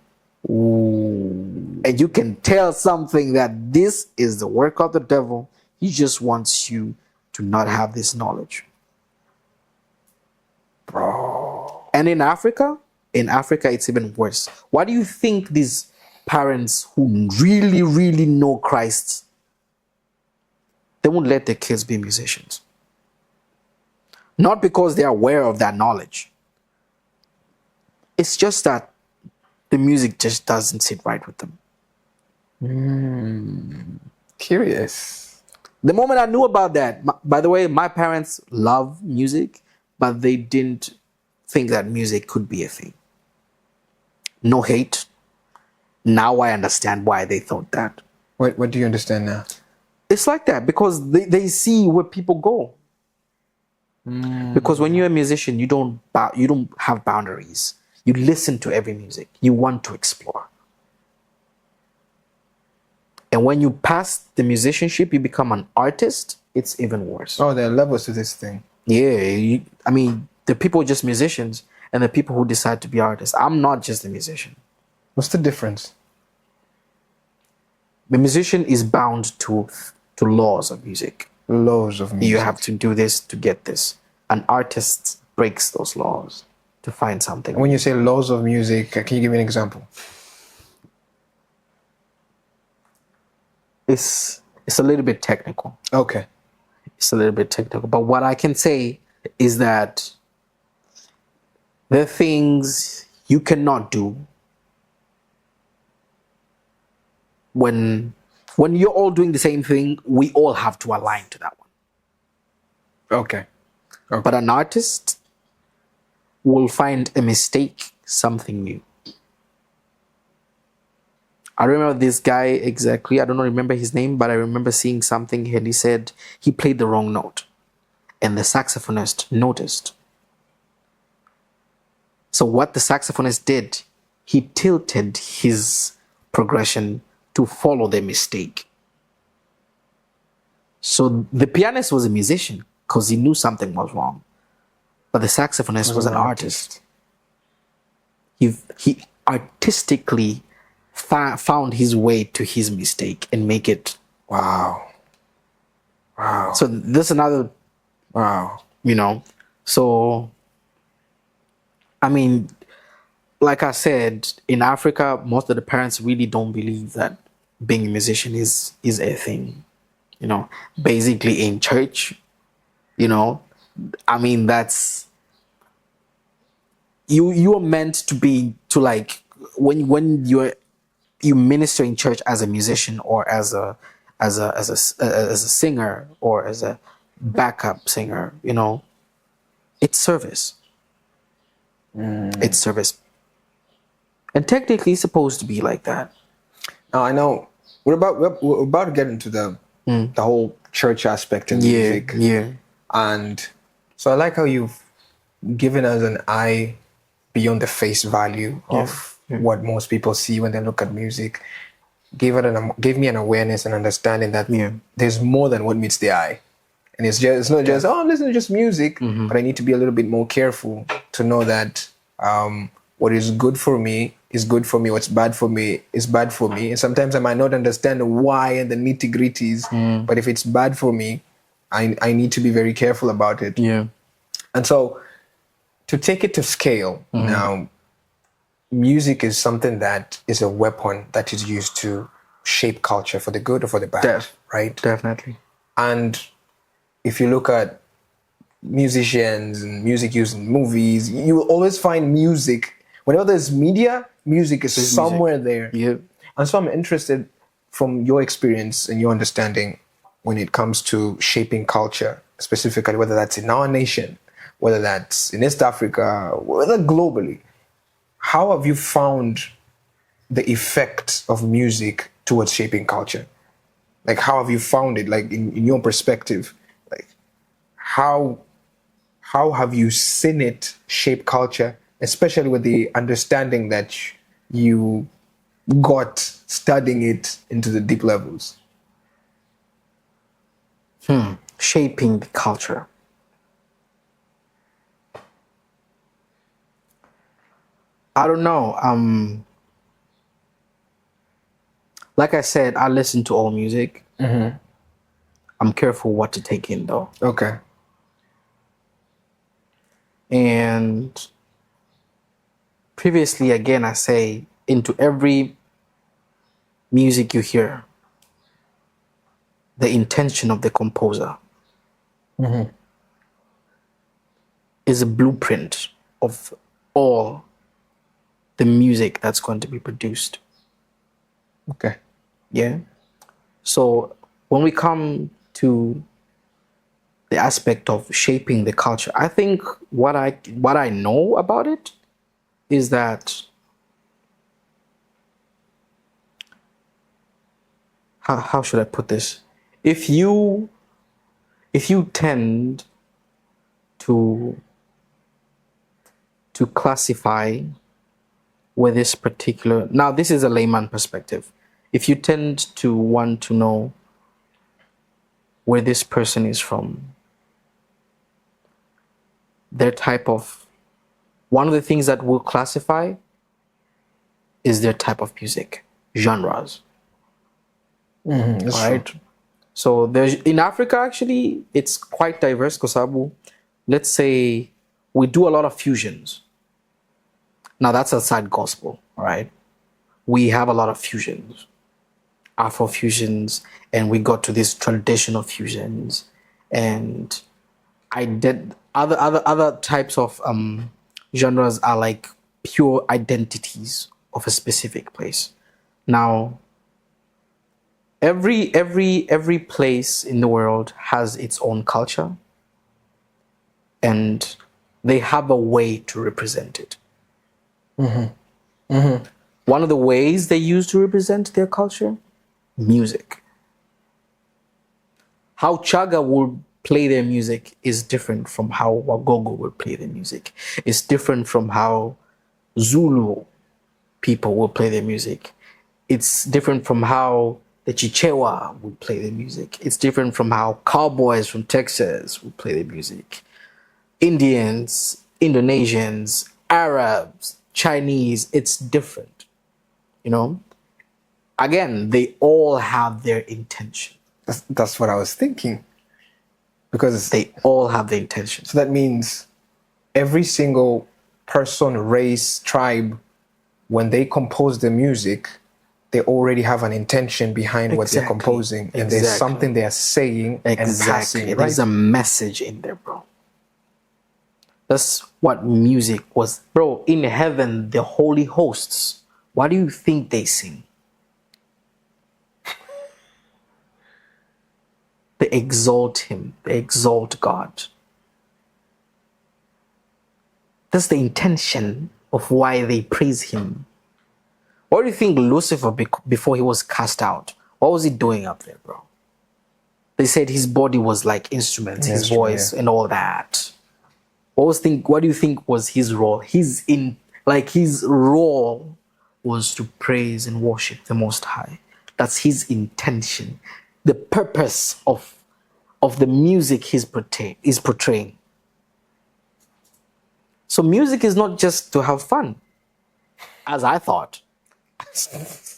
And you can tell something that this is the work of the devil. He just wants you to not have this knowledge. Bro. And in Africa, it's even worse. Why do you think these parents who really, really know Christ, they won't let their kids be musicians. Not because they're aware of that knowledge. It's just that the music just doesn't sit right with them. Curious. The moment I knew about that, by the way, my parents love music, but they didn't think that music could be a thing. No hate. Now I understand why they thought that. What do you understand now? It's like that because they see where people go. Because when you're a musician, you don't have boundaries. You listen to every music. You want to explore. And when you pass the musicianship, you become an artist. It's even worse. Oh, there are levels to this thing. Yeah, I mean, the people are just musicians, and the people who decide to be artists. I'm not just a musician. What's the difference? The musician is bound to laws of music. Laws of music. You have to do this to get this. An artist breaks those laws to find something. When you say laws of music, can you give me an example? It's a little bit technical. Okay. It's a little bit technical. But what I can say is that there are things you cannot do when you're all doing the same thing. We all have to align to that one. Okay. But an artist will find a mistake, something new. I remember this guy exactly. I don't remember his name, but I remember seeing something and he said he played the wrong note. And the saxophonist noticed. So what the saxophonist did, he tilted his progression to follow the mistake. So the pianist was a musician because he knew something was wrong. But the saxophonist was an artist. He artistically found his way to his mistake and make it. Wow. So there's another. Wow. So I mean, like I said, in Africa, most of the parents really don't believe that being a musician is a thing. Basically in church, I mean, that's you are meant to like when you minister in church as a musician or as a singer or as a backup singer, it's service. It's service. And technically it's supposed to be like that. Now I know we're about to get into the whole church aspect in music. Yeah. And so I like how you've given us an eye beyond the face value of what most people see when they look at music. Gave me an awareness and understanding that there's more than what meets the eye. And it's not just, listen to just music, but I need to be a little bit more careful to know that what is good for me is good for me. What's bad for me is bad for me. And sometimes I might not understand the why and the nitty-gritties, but if it's bad for me, I need to be very careful about it. Yeah. And so to take it to scale, now, music is something that is a weapon that is used to shape culture for the good or for the bad, right? Definitely. And if you look at musicians and music used in movies, you will always find music. Whenever there's media, music is somewhere there. Yeah. And so I'm interested from your experience and your understanding when it comes to shaping culture, specifically whether that's in our nation, whether that's in East Africa, whether globally. How have you found the effect of music towards shaping culture? Like, how have you found it? Like, in your perspective, like, how have you seen it shape culture, especially with the understanding that you got studying it into the deep levels? Shaping the culture. I don't know. Like I said, I listen to all music. I'm careful what to take in, though. Okay. And previously, again, I say, into every music you hear, the intention of the composer is a blueprint of all the music that's going to be produced. Okay. Yeah. So when we come to the aspect of shaping the culture, I think what I know about it is that how should I put this? If you tend to classify where this particular, now this is a layman perspective, if you tend to want to know where this person is from, their type of, one of the things that will classify is their type of music, genres. All right. So there's, in Africa, actually, it's quite diverse. Kosabu, let's say we do a lot of fusions. Now that's outside gospel, all right? We have a lot of fusions, Afro fusions, and we got to these traditional fusions, and I did other types of genres are like pure identities of a specific place. Now, every place in the world has its own culture, and they have a way to represent it. One of the ways they use to represent their culture, music. How Chaga will play their music is different from how Wagogo will play their music. It's different from how Zulu people will play their music. It's different from how the Chichewa would play their music. It's different from how cowboys from Texas would play their music. Indians, Indonesians, Arabs, Chinese, it's different. You know? Again, they all have their intention. That's what I was thinking. Because they all have the intention. So that means every single person, race, tribe, when they compose the music, they already have an intention behind what they're composing. And there's something they are saying and passing. Right? There's a message in there, bro. That's what music was. Bro, in heaven, the holy hosts, what do you think they sing? They exalt him. They exalt God. That's the intention of why they praise him. What do you think Lucifer, before he was cast out, what was he doing up there, bro? They said his body was like instruments, his voice and all that. What do you think was his role? His role was to praise and worship the Most High. That's his intention. The purpose of the music is portraying. So music is not just to have fun, as I thought.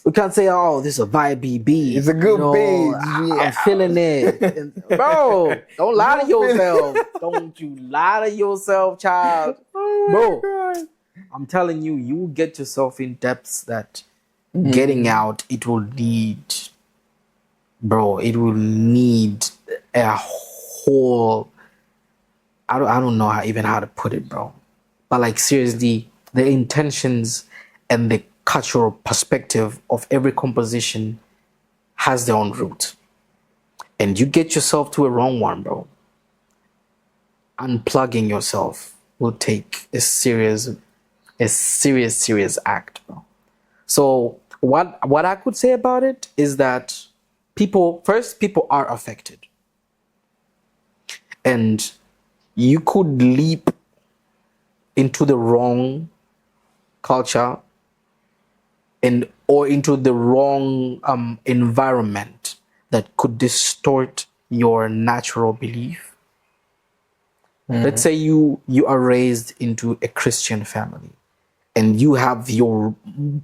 We can't say, oh, this is a vibe beat. It's a good beat. I'm feeling it. Bro, don't lie to yourself. Don't you lie to yourself, child. Bro, I'm telling you, you will get yourself in depths that getting out, it will need a whole, I don't know how to put it, bro. But like seriously, the intentions and the cultural perspective of every composition has their own root. And you get yourself to a wrong one, bro. Unplugging yourself will take a serious act, bro. So what I could say about it is that people are affected. And you could leap into the wrong culture or into the wrong environment that could distort your natural belief. Let's say you are raised into a Christian family and you have your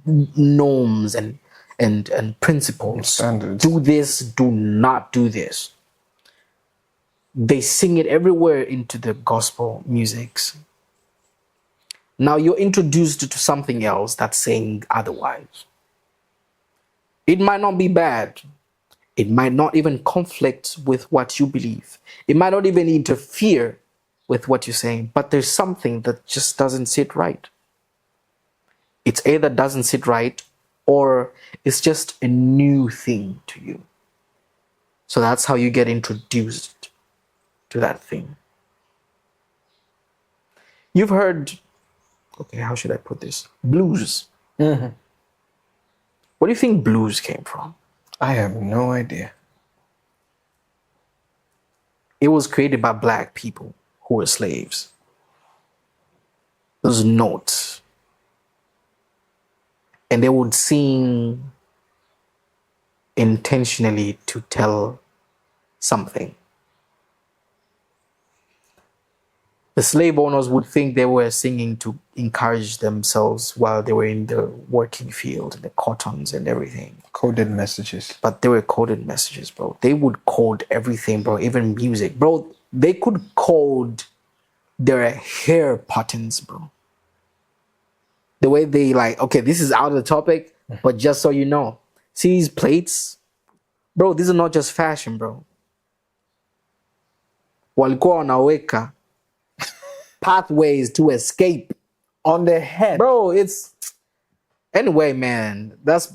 norms and principles. Standards. Do this, do not do this. They sing it everywhere into the gospel musics. Now you're introduced to something else that's saying otherwise. It might not be bad. It might not even conflict with what you believe. It might not even interfere with what you're saying, but there's something that just doesn't sit right. It's either doesn't sit right or it's just a new thing to you. So that's how you get introduced to that thing. You've heard, okay, how should I put this? Blues. Mm-hmm. Where do you think blues came from? I have no idea. It was created by black people who were slaves. Those notes. And they would sing intentionally to tell something. The slave owners would think they were singing to encourage themselves while they were in the working field, the cottons and everything. Coded messages. But they were coded messages, bro. They would code everything, bro. Even music, bro. They could code their hair patterns, bro. The way they like, okay, this is out of the topic, but just so you know, see these plates, bro. These are not just fashion, bro. Walikuwa wanaweka pathways to escape on their head, bro. It's anyway, man. That's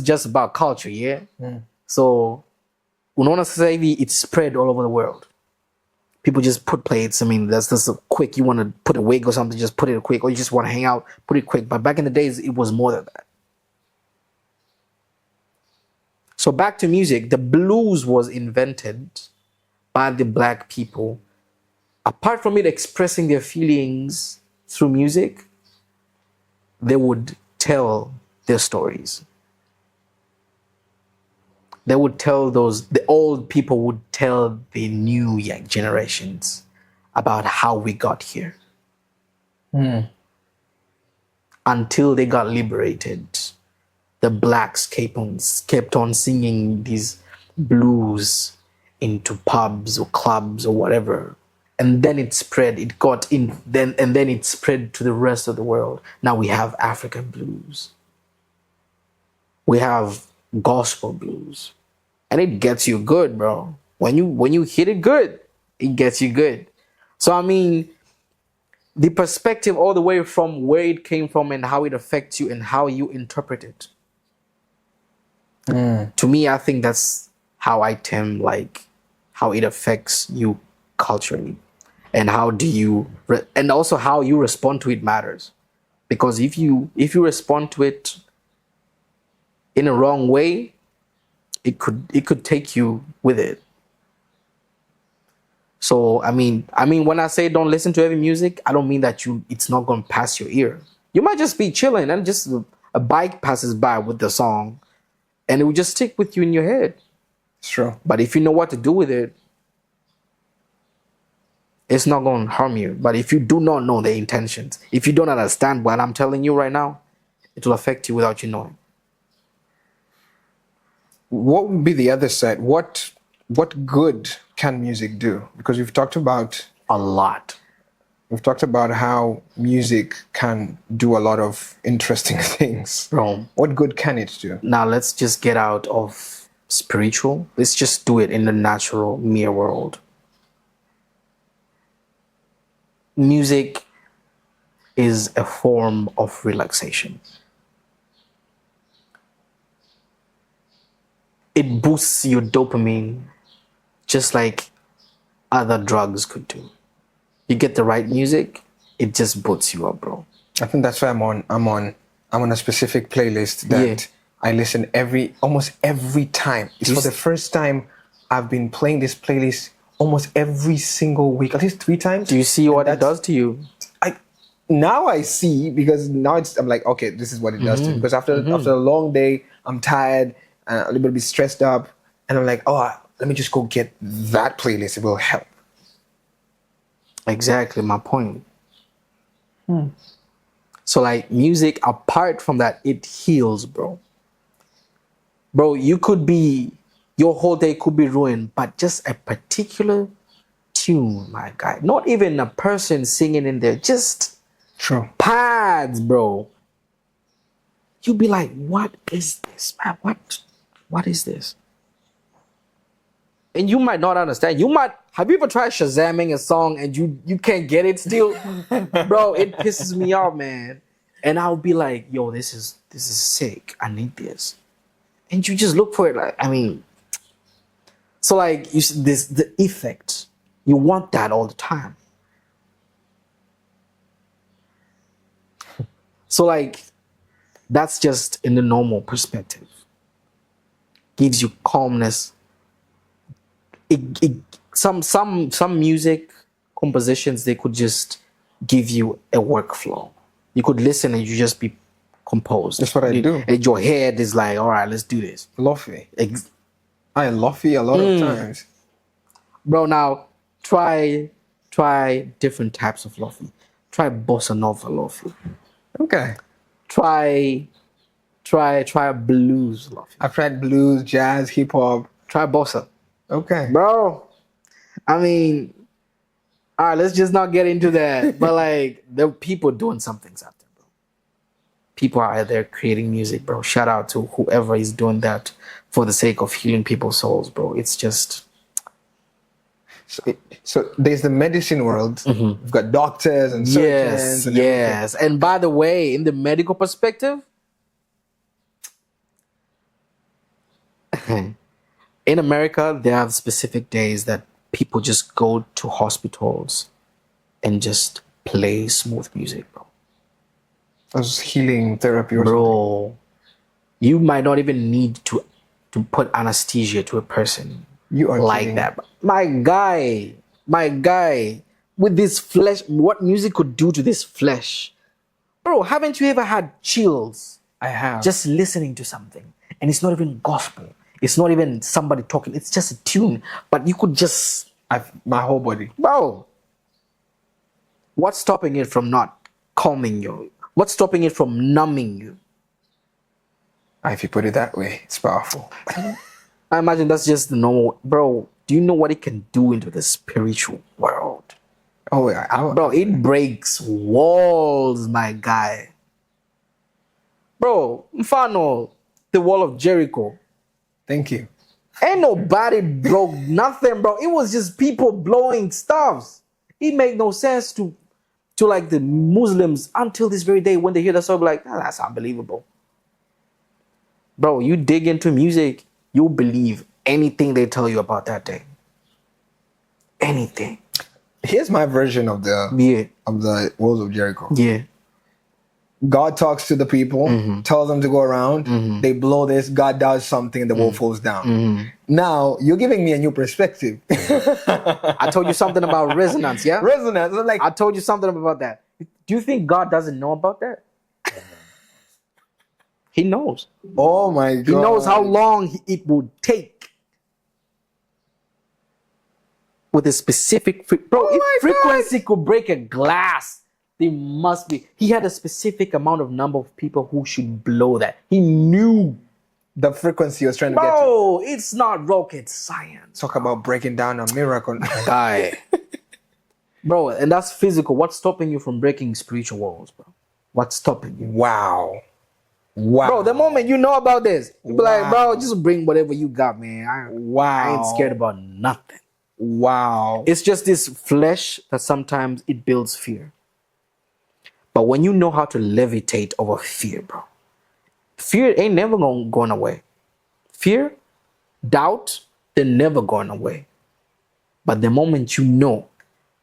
just about culture, yeah. So, unaona sasa hivi it's spread all over the world. People just put plates. I mean, that's just a quick. You want to put a wig or something, just put it quick, or you just want to hang out, put it quick. But back in the days, it was more than that. So back to music, the blues was invented by the black people. Apart from it expressing their feelings through music, they would tell their stories. They would tell the old people would tell the new young generations about how we got here. Until they got liberated, the blacks kept on singing these blues into pubs or clubs or whatever. And then it spread, it got in, then it spread to the rest of the world. Now we have African blues. We have gospel blues. And it gets you good, bro. When you hit it good, it gets you good. So I mean, the perspective all the way from where it came from and how it affects you and how you interpret it. To me, I think that's how I term like how it affects you culturally. And how do you, and also how you respond to it matters. Because if you respond to it in a wrong way, it could take you with it. So I mean, when I say don't listen to heavy music, I don't mean that it's not gonna pass your ear. You might just be chilling and just a bike passes by with the song, and it will just stick with you in your head. It's true. But if you know what to do with it, it's not going to harm you. But if you do not know the intentions, if you don't understand what I'm telling you right now, it will affect you without you knowing. What would be the other side? What good can music do? Because we've talked about a lot. We've talked about how music can do a lot of interesting things. Bro, what good can it do? Now let's just get out of spiritual. Let's just do it in the natural, mere world. Music is a form of relaxation. It boosts your dopamine just like other drugs could do. You get the right music, it just boosts you up, bro. I think that's why I'm on a specific playlist that I listen almost every time. It's for the first time I've been playing this playlist almost every single week, at least 3 times. Do you see what it does to you? Now I see, because now I'm like, okay, this is what it does to me. Because after a long day, I'm tired and a little bit stressed up, and I'm like, oh, let me just go get that playlist. It will help. Exactly my point. So like music, apart from that, it heals, bro. Bro, your whole day could be ruined, but just a particular tune, my guy. Not even a person singing in there, just pads, bro. You'd be like, what is this, man? What? what is this? And you might not understand. Have you ever tried Shazamming a song and you can't get it still? Bro, it pisses me off, man. And I'll be like, yo, this is sick. I need this. And you just look for it like, I mean, so like the effect. You want that all the time. So like, that's just in the normal perspective. Gives you calmness. Some music compositions, they could just give you a workflow. You could listen and you just be composed. That's what I do. And your head is like, all right, let's do this. Lofi. I lofi a lot of times. Bro, now try different types of lofi. Try bossa nova lofi. Okay. Try blues lofi. I've tried blues, jazz, hip hop. Try bossa. Okay. Bro, I mean, all right, let's just not get into that. But like, there are people doing some things out there, bro. People are out there creating music, bro. Shout out to whoever is doing that for the sake of healing people's souls, bro. It's just... So there's the medicine world. We've got doctors and surgeons. Yes. And by the way, in the medical perspective, in America, they have specific days that people just go to hospitals and just play smooth music, bro. That's healing therapy. Bro, you might not even need to put anesthesia to a person. You are like kidding. that. My guy, with this flesh, what music could do to this flesh. Bro, haven't you ever had chills? I have. Just listening to something. And it's not even gospel. It's not even somebody talking. It's just a tune. But you could just... my whole body. Bro, what's stopping it from not calming you? What's stopping it from numbing you? If you put it that way, it's powerful. I imagine that's just the normal... Bro, do you know what it can do into the spiritual world? Oh, yeah. Bro, it breaks walls, my guy. Bro, Mfano, the wall of Jericho. Thank you. Ain't nobody broke nothing, bro. It was just people blowing stuffs. It made no sense to like the Muslims until this very day when they hear that song, like, oh, that's unbelievable. Bro, you dig into music, you'll believe anything they tell you about that day. Anything. Here's my version of the walls of Jericho. Yeah. God talks to the people, tells them to go around. They blow this. God does something, and the wall falls down. Now you're giving me a new perspective. I told you something about resonance. Yeah, resonance. I'm like, I told you something about that. Do you think God doesn't know about that? He knows. Oh my God. He knows how long it would take. With a specific frequency could break a glass. There must be. He had a specific number of people who should blow that. He knew the frequency he was trying to get to. Oh, it's not rocket science. Talk about breaking down a miracle. Guy. Bro, and that's physical. What's stopping you from breaking spiritual walls, bro? What's stopping you? Wow. Bro, the moment you know about this, you be like, bro, just bring whatever you got, man. I ain't scared about nothing. Wow. It's just this flesh that sometimes it builds fear. But when you know how to levitate over fear, bro, fear ain't never going away. Fear, doubt, they're never going away. But the moment you know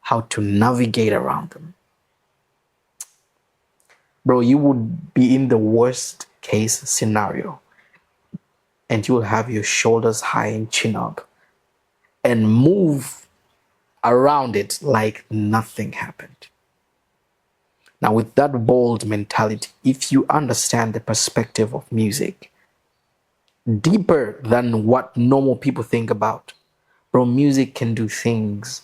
how to navigate around them, bro, you would be in the worst case scenario. And you will have your shoulders high and chin up and move around it like nothing happened. Now, with that bold mentality, if you understand the perspective of music deeper than what normal people think about, bro, music can do things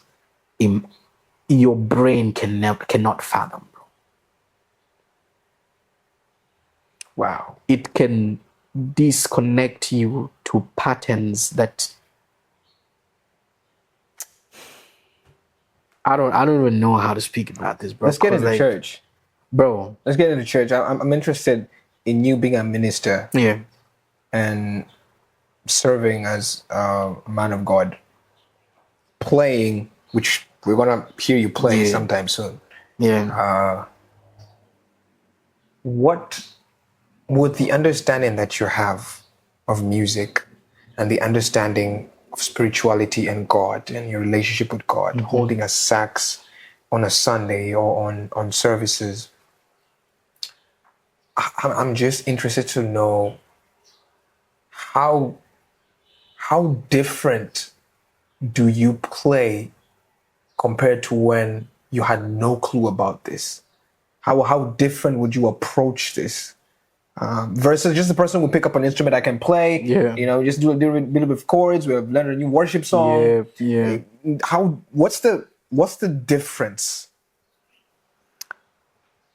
your brain cannot fathom, bro. Wow. It can disconnect you to patterns that I don't even know how to speak about this, bro. Let's get into church. Bro. Let's get into church. I'm interested in you being a minister. Yeah. And serving as a man of God, playing, which we're gonna hear you play Yeah. sometime soon. Yeah. What would the understanding that you have of music and the understanding of spirituality and God and your relationship with God, holding a sax on a Sunday or on services, I'm just interested to know how different do you play compared to when you had no clue about this? How different would you approach this? Versus just the person who pick up an instrument I can play, Yeah. just do a little bit of chords. We have learned a new worship song. Yeah. What's the difference?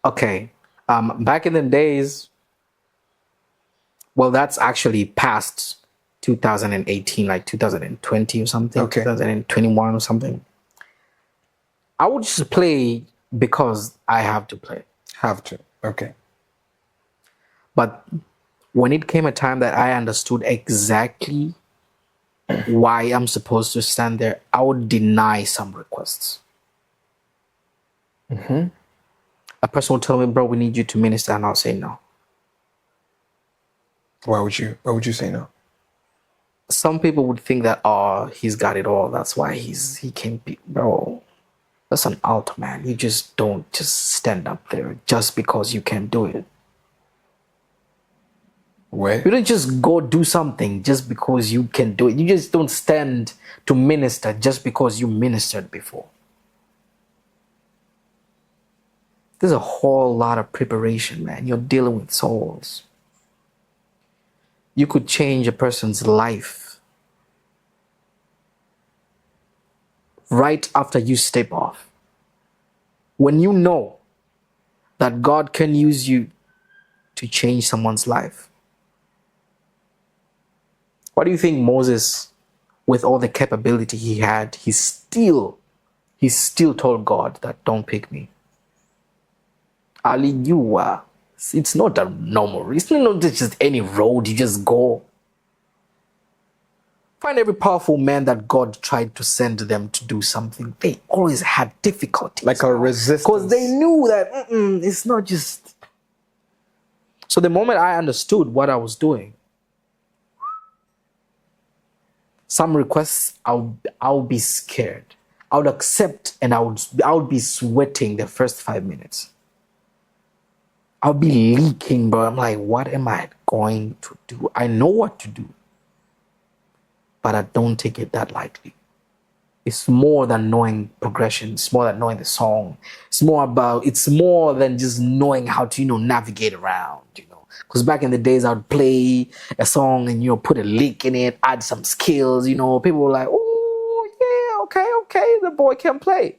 Okay. Back in the days, well, that's actually past 2018, like 2020 or something, Okay. 2021 or something. I would just play because I have to play. Have to. Okay. But when it came a time that I understood exactly why I'm supposed to stand there, I would deny some requests. A person would tell me, bro, we need you to minister, and I'll say no. Why would you say no? Some people would think that, oh, he's got it all. That's why he can't be, bro. That's an altar, man. You just don't just stand up there just because you can do it. Where? You don't just go do something just because you can do it. You just don't stand to minister just because you ministered before. There's a whole lot of preparation, man. You're dealing with souls. You could change a person's life right after you step off. When you know that God can use you to change someone's life. Why do you think Moses, with all the capability he had, he still told God that don't pick me? Ali, you are. It's not a normal. It's not just any road you just go. Find every powerful man that God tried to send them to do something. They always had difficulties. Like a resistance. Because they knew that it's not just. So the moment I understood what I was doing, some requests I'll be scared. I would accept and I would be sweating the first 5 minutes. I'll be leaking, bro. I'm like, what am I going to do? I know what to do, but I don't take it that lightly. It's more than knowing progression. It's more than knowing the song. It's more than just knowing how to, navigate around, Because back in the days, I would play a song and, put a lick in it, add some skills, People were like, oh, yeah, okay, the boy can play.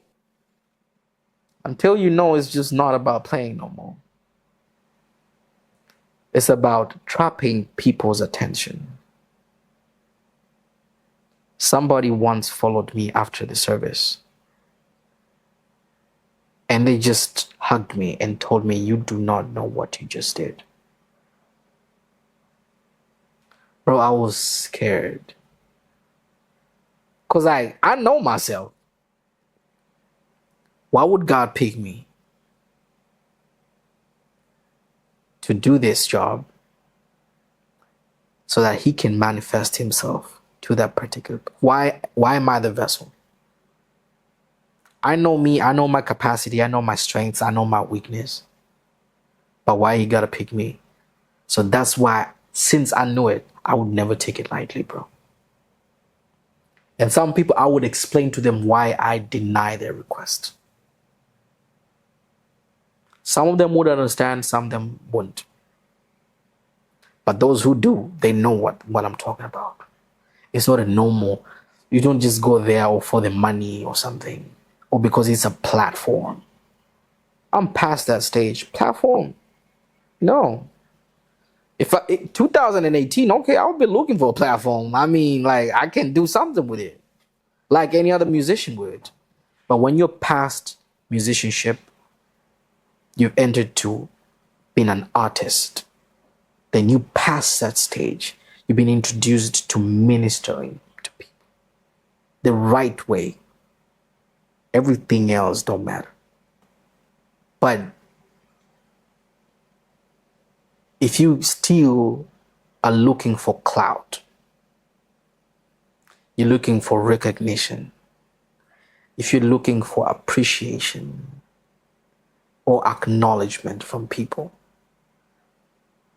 Until it's just not about playing no more. It's about trapping people's attention. Somebody once followed me after the service. And they just hugged me and told me, you do not know what you just did. Bro, I was scared. Because I know myself. Why would God pick me to do this job so that he can manifest himself to that particular... Why am I the vessel? I know me, I know my capacity, I know my strengths, I know my weakness. But why he gotta pick me? So that's why, since I knew it, I would never take it lightly, bro. And some people, I would explain to them why I deny their request. Some of them would understand, some of them wouldn't. But those who do, they know what I'm talking about. It's not a normal. You don't just go there or for the money or something, or because it's a platform. I'm past that stage. Platform. No. 2018, okay, I'll be looking for a platform. I mean, I can do something with it, like any other musician would. But when you're past musicianship, you've entered to being an artist, then you pass that stage. You've been introduced to ministering to people the right way. Everything else don't matter. But if you still are looking for clout, you're looking for recognition, if you're looking for appreciation or acknowledgement from people,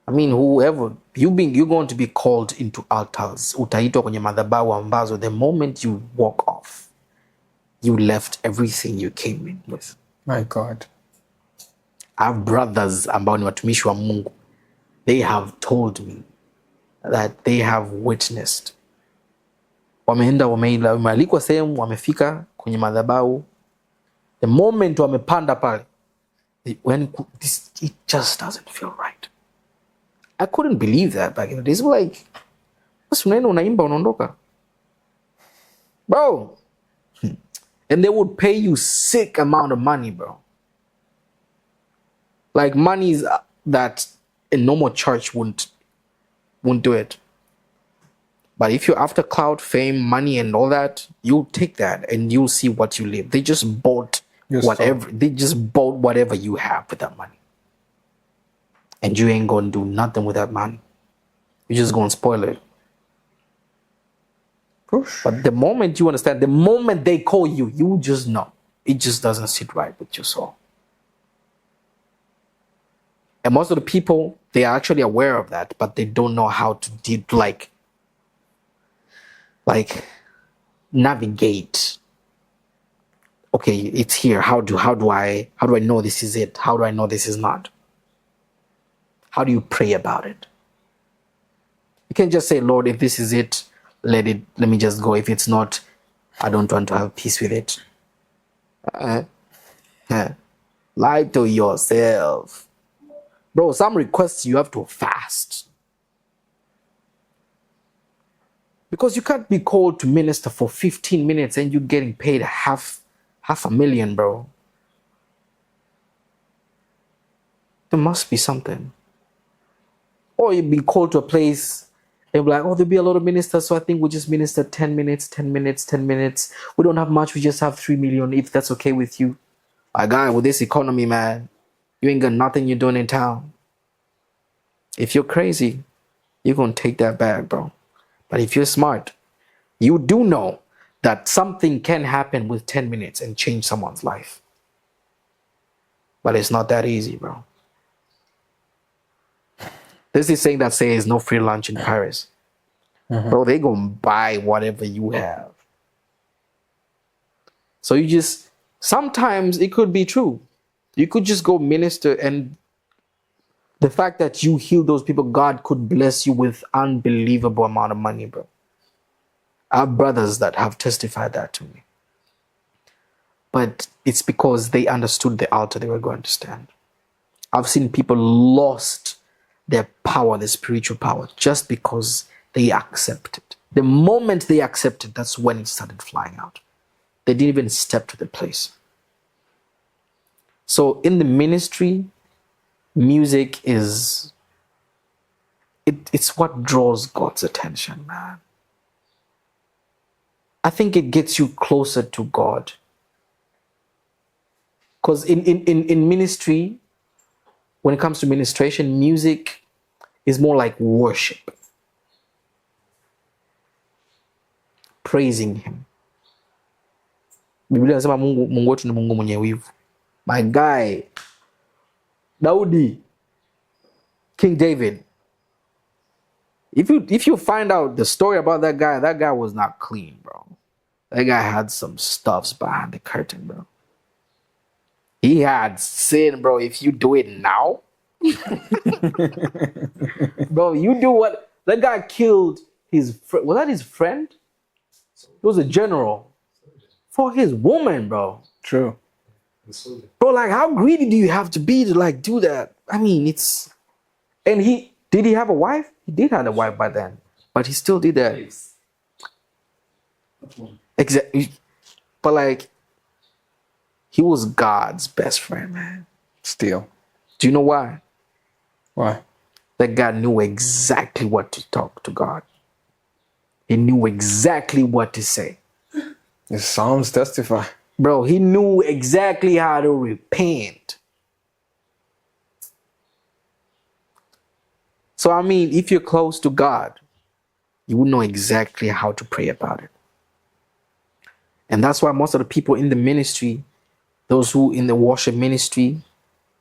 I mean, whoever you're going to be called into altars. Utaitwa kwenye madhabahu ambazo the moment you walk off, you left everything you came in with. My God. Our brothers ambao ni watumishi wa Mungu, they have told me that they have witnessed. Wamealikwa sehemu, wamefika kwenye madhabahu. The moment wamepanda pale, it just doesn't feel right. I couldn't believe that back in the days. Like, unaenda unaimba unaondoka. Bro. And they would pay you sick amount of money, bro. Like monies that a normal church wouldn't do it. But if you're after clout, fame, money, and all that, you'll take that and you'll see what you live. They just bought whatever. They just bought whatever you have with that money, and you ain't gonna do nothing with that money. You're just gonna spoil it. But the moment you understand, the moment they call you, you just know it just doesn't sit right with your soul. And most of the people, they are actually aware of that, but they don't know how to deal, like navigate. Okay, it's here. How do I know this is it? How do I know this is not? How do you pray about it? You can't just say, Lord, if this is it, let me just go. If it's not, I don't want to have peace with it. Lie to yourself. Bro, some requests you have to fast. Because you can't be called to minister for 15 minutes and you're getting paid half $1,000,000, bro. There must be something. Or you'd be called to a place, they'll be like, oh, there'll be a lot of ministers, so I think we'll just minister 10 minutes, 10 minutes, 10 minutes. We don't have much, we just have 3 million, if that's okay with you. My guy, with this economy, man, you ain't got nothing you're doing in town. If you're crazy, you're going to take that bag, bro. But if you're smart, you do know that something can happen with 10 minutes and change someone's life. But it's not that easy, bro. There's this saying that says no free lunch in Paris. Mm-hmm. Bro, they going to buy whatever you have. So you just, sometimes it could be true. You could just go minister, and the fact that you heal those people, God could bless you with unbelievable amount of money, bro. I have brothers that have testified that to me. But it's because they understood the altar they were going to stand. I've seen people lost their power, their spiritual power, just because they accepted. The moment they accepted, that's when it started flying out. They didn't even step to the place. So in the ministry, music is, it's what draws God's attention, man. I think it gets you closer to God. Because in ministry, when it comes to ministration, music is more like worship. Praising him. Biblia inasema Mungu wetu ni Mungu mwenye wivu. My guy, Daudi, King David. If you find out the story about that guy was not clean, bro. That guy had some stuffs behind the curtain, bro. He had sin, bro. If you do it now, bro, you do what? That guy killed his friend. Was that his friend? He was a general. For his woman, bro. True. Bro, like, how greedy do you have to be to, like, do that? I mean, it's... And did he have a wife? He did have a wife by then. But he still did that. Exactly. But, like, he was God's best friend, man. Still. Do you know why? Why? that God knew exactly what to talk to God. He knew exactly what to say. The Psalms testify. Bro, he knew exactly how to repent. So, I mean, if you're close to God, you would know exactly how to pray about it. And that's why most of the people in the ministry, those who in the worship ministry,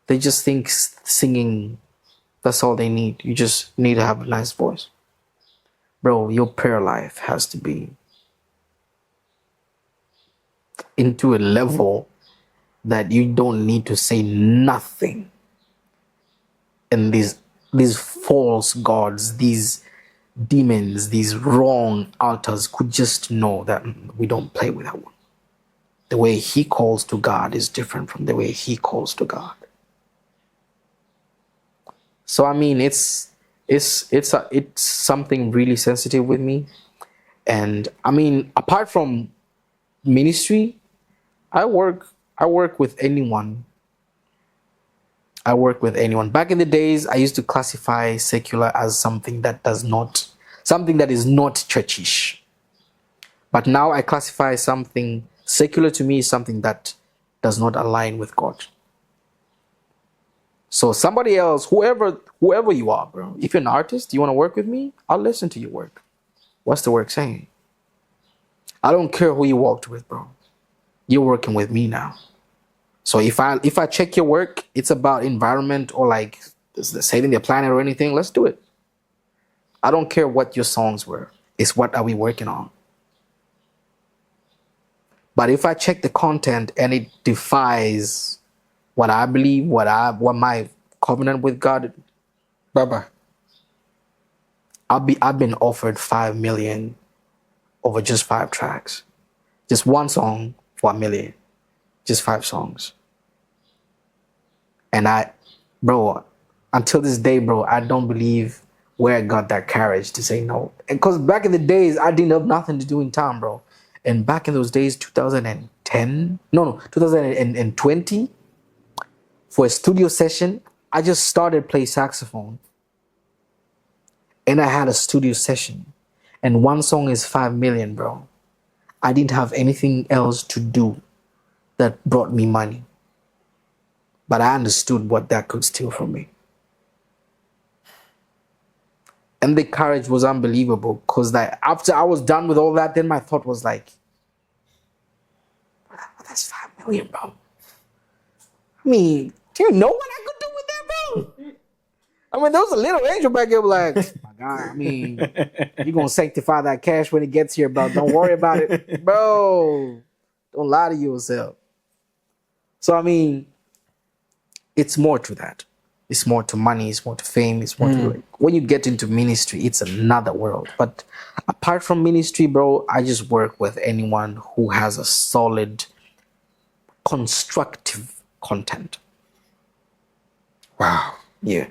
they just think singing, that's all they need. You just need to have a nice voice. Bro, your prayer life has to be into a level that you don't need to say nothing. And these false gods, these demons, these wrong altars could just know that we don't play with that one. The way he calls to God is different from the way he calls to God. So I mean, it's something really sensitive with me. And I mean, apart from ministry, I work with anyone. I work with anyone. Back in the days, I used to classify secular as something that is not churchish. But now I classify something secular to me is something that does not align with God. So somebody else, whoever you are, bro, if you're an artist, you want to work with me, I'll listen to your work. What's the work saying? I don't care who you worked with, bro. You're working with me now. So if I check your work, it's about environment or like saving the planet or anything, let's do it. I don't care what your songs were. It's what are we working on? But if I check the content and it defies what I believe, what my covenant with God, Baba, I've been offered 5 million over just 5 tracks. Just one song for $1 million. Just 5 songs. And until this day, bro, I don't believe where I got that courage to say no. And because back in the days, I didn't have nothing to do in town, bro. And back in those days, 2020, for a studio session, I just started playing saxophone. And I had a studio session. And one song is 5 million, bro. I didn't have anything else to do that brought me money. But I understood what that could steal from me. And the courage was unbelievable. Because after I was done with all that, then my thought was like, that's 5 million, bro. I mean, do you know what I could do with that, bro? I mean, there was a little angel back here like, my God, I mean, you're going to sanctify that cash when it gets here, bro. Don't worry about it. Bro, don't lie to yourself. So, I mean, it's more to that. It's more to money. It's more to fame. It's more to, like, when you get into ministry, it's another world. But apart from ministry, bro, I just work with anyone who has a solid, constructive content. Wow. Yeah.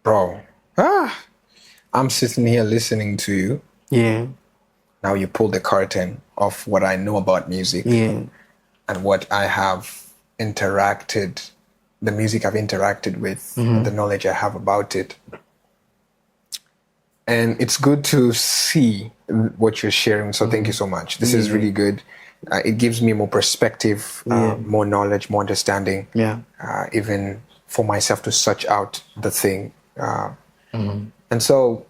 Bro. I'm sitting here listening to you. Yeah. Now you pull the curtain of what I know about music. Yeah. And what I have interacted, the music I've interacted with, the knowledge I have about it. And it's good to see what you're sharing. So thank you so much. This is really good. It gives me more perspective, more knowledge, more understanding. Yeah. Even for myself to search out the thing. And so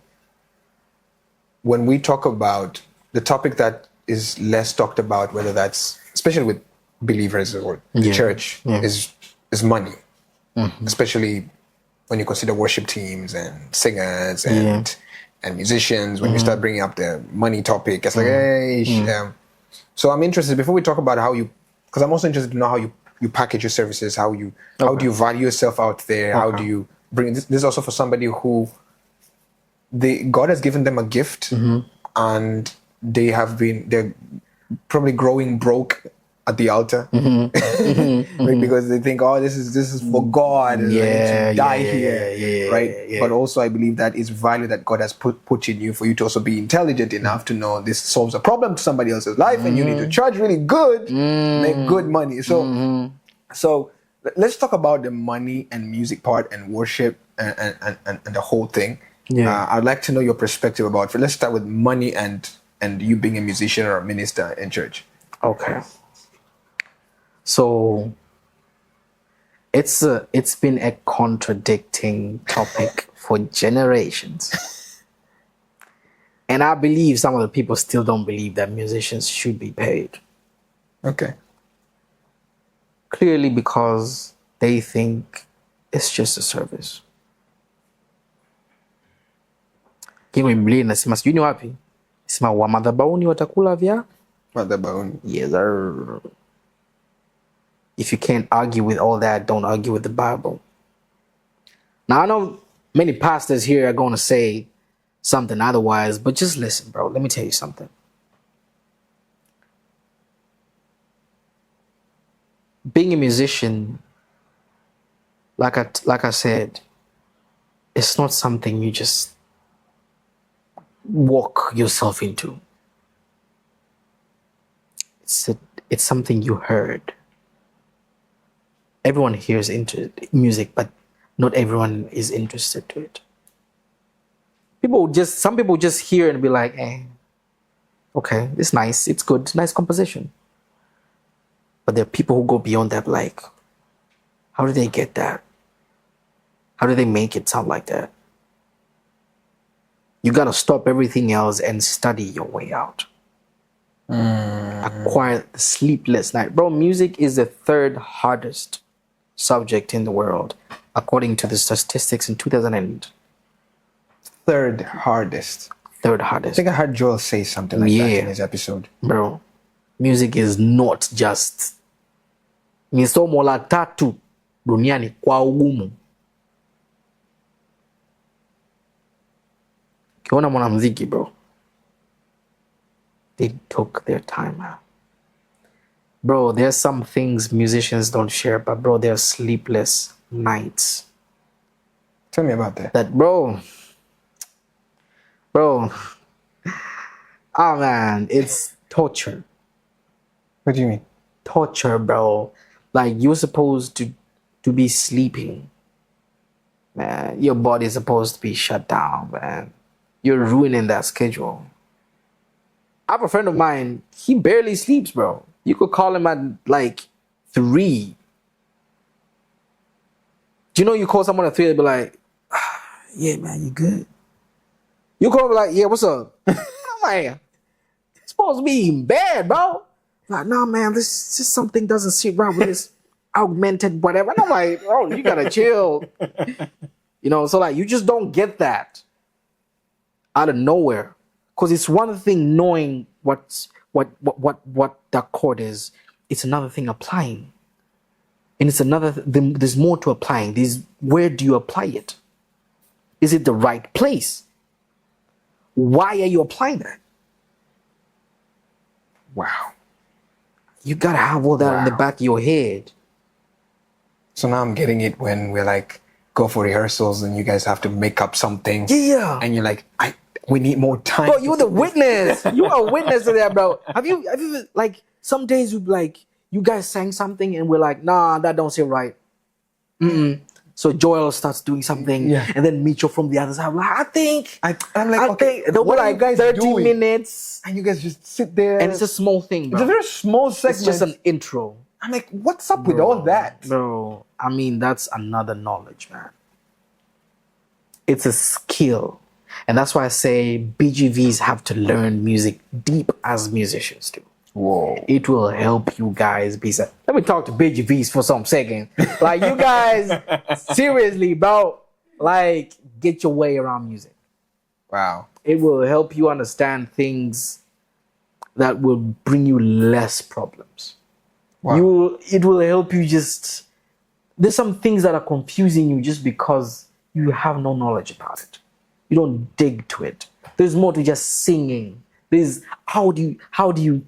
when we talk about the topic that is less talked about, whether that's, especially with believers or the church, is money. Especially when you consider worship teams and singers and musicians, when you start bringing up the money topic, it's like, hey, so I'm interested, before we talk about how you, because I'm also interested to know how you package your services, how do you value yourself out there, how do you bring, this is also for somebody who, God has given them a gift and they're probably growing broke at the altar because they think, oh, this is for God, and to die here, right? But also I believe that it's value that God has put in you for you to also be intelligent enough to know this solves a problem to somebody else's life, and you need to charge really good, make good money. So let's talk about the money and music part and worship and the whole thing. Yeah. I'd like to know your perspective about it. Let's start with money and you being a musician or a minister in church. Okay. So it's been a contradicting topic for generations. And I believe some of the people still don't believe that musicians should be paid. Okay. Clearly because they think it's just a service. Kimo Biblia inasema sijui ni wapi? Sema wa madhabahuni watakula vya Madhabahuni. Yes, sir. If you can't argue with all that, don't argue with the Bible. Now, I know many pastors here are going to say something otherwise, but just listen, bro. Let me tell you something. Being a musician, like I said, it's not something you just walk yourself into. It's something you heard. Everyone hears into music, but not everyone is interested to it. Some people just hear and be like, okay, it's nice, it's good, nice composition. But there are people who go beyond that, like, how do they get that? How do they make it sound like that? You gotta stop everything else and study your way out. Acquire the sleepless night. Bro, music is the third hardest subject in the world, according to the statistics in 2000. Third hardest. I think I heard Joel say something like that in his episode. Bro, music is not just ni somo la tatu duniani kwa ugumu. Kiona mwanamuziki, bro, they took their time out. Bro, there's some things musicians don't share, but bro, there are sleepless nights. Tell me about that. Bro, oh man, it's torture. What do you mean? Torture, bro. Like, you're supposed to be sleeping, man. Your body's supposed to be shut down, man. You're ruining that schedule. I have a friend of mine, he barely sleeps, bro. You could call him at like 3. Do you know you call someone at 3, they'll be like, yeah, man, you good? You call him like, yeah, what's up? I'm like, it's supposed to be in bed, bro. Like, nah, man, this just something doesn't sit right with this augmented whatever. And I'm like, oh, you gotta chill. You know, so like, you just don't get that out of nowhere. Because it's one thing knowing what the chord is. It's another thing applying. And it's another, there's more to applying. Where do you apply it? Is it the right place? Why are you applying that? Wow. You gotta have all that in the back of your head. So now I'm getting it when we're like, go for rehearsals and you guys have to make up something. Yeah. And you're like, we need more time. Bro, you're the witness. You are a witness to that, bro. Have you like, some days you guys sang something and we're like, nah, that don't sit right. So Joel starts doing something, and then Micho from the other side, like, I'm like, okay, what are you guys 30 doing? Minutes. And you guys just sit there. And it's a small thing, bro. It's a very small segment. It's just an intro. I'm like, what's up with all that? Bro, I mean, that's another knowledge, man. It's a skill. And that's why I say BGVs have to learn music deep as musicians do. Whoa. It will help you guys be set. Let me talk to BGVs for some second. Like, you guys, seriously, bro, like, get your way around music. Wow. It will help you understand things that will bring you less problems. Wow. It will help you just... There's some things that are confusing you just because you have no knowledge about it. You don't dig to it. There's more to just singing. There's how do you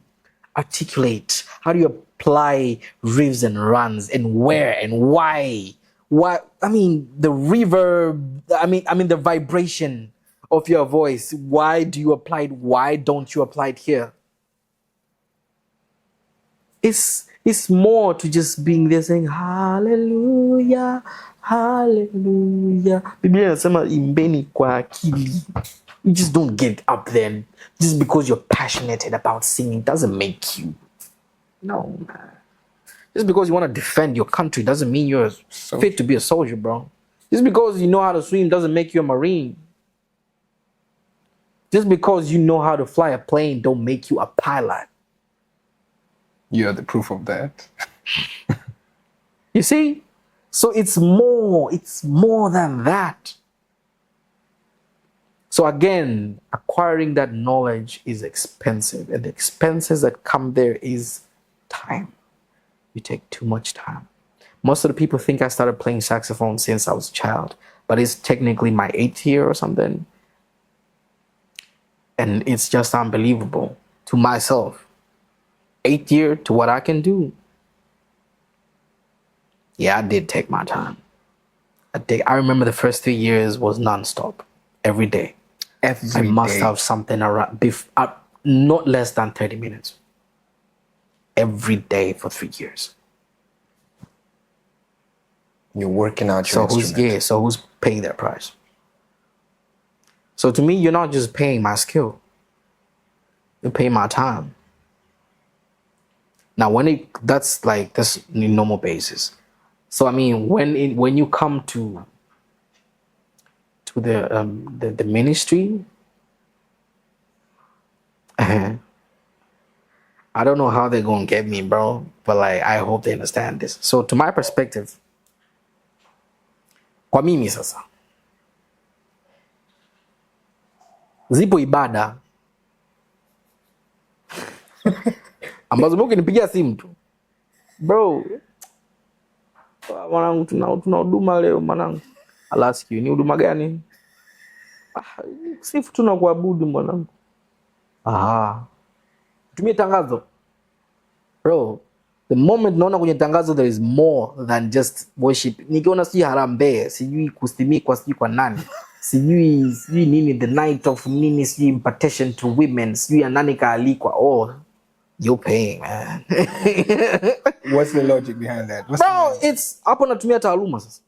articulate? How do you apply riffs and runs and where and why? Why? I mean, the reverb. I mean the vibration of your voice. Why do you apply it? Why don't you apply it here? It's It's more to just being there saying hallelujah, hallelujah. Biblia inasema imbeni kwa akili. You just don't get up then just because you're passionate about singing doesn't make you. No, man. Just because you want to defend your country doesn't mean you're fit to be a soldier, bro. Just because you know how to swim doesn't make you a Marine. Just because you know how to fly a plane don't make you a pilot. You're the proof of that. You see? So it's more than that. So again, acquiring that knowledge is expensive, and the expenses that come there is time. You take too much time. Most of the people think I started playing saxophone since I was a child, but it's technically my 8th year or something. And it's just unbelievable to myself. 8th year to what I can do. Yeah, I did take my time. I remember the first 3 years was nonstop, every day. I must have something around, not less than 30 minutes. Every day for 3 years. You're working out your instrument. So who's paying their price? So to me, you're not just paying my skill. You're paying my time. Now, that's in normal basis. So I mean, when you come to the ministry, I don't know how they're gonna get me, bro. But I hope they understand this. So to my perspective, kwa mimi sasa, zipo ibada ambazo mimi ukinipigia simu tu, bro, mwanangu tuna huduma leo mwanangu. I'll ask you, ni huduma gani? Sifu tunakuabudu mwanangu. Aha. Tumie tangazo. Bro, the moment naona kwenye tangazo there is more than just worship. Nikiona sijui harambee, sijui kusimikwa, sijui kwa nani. Sijui nini, the night of nini, sijui impartation to women, sijui ya nani kaalikwa. Oh, you're paying, man. What's the logic behind that? Bro, it's hapo natumia taaluma sasa.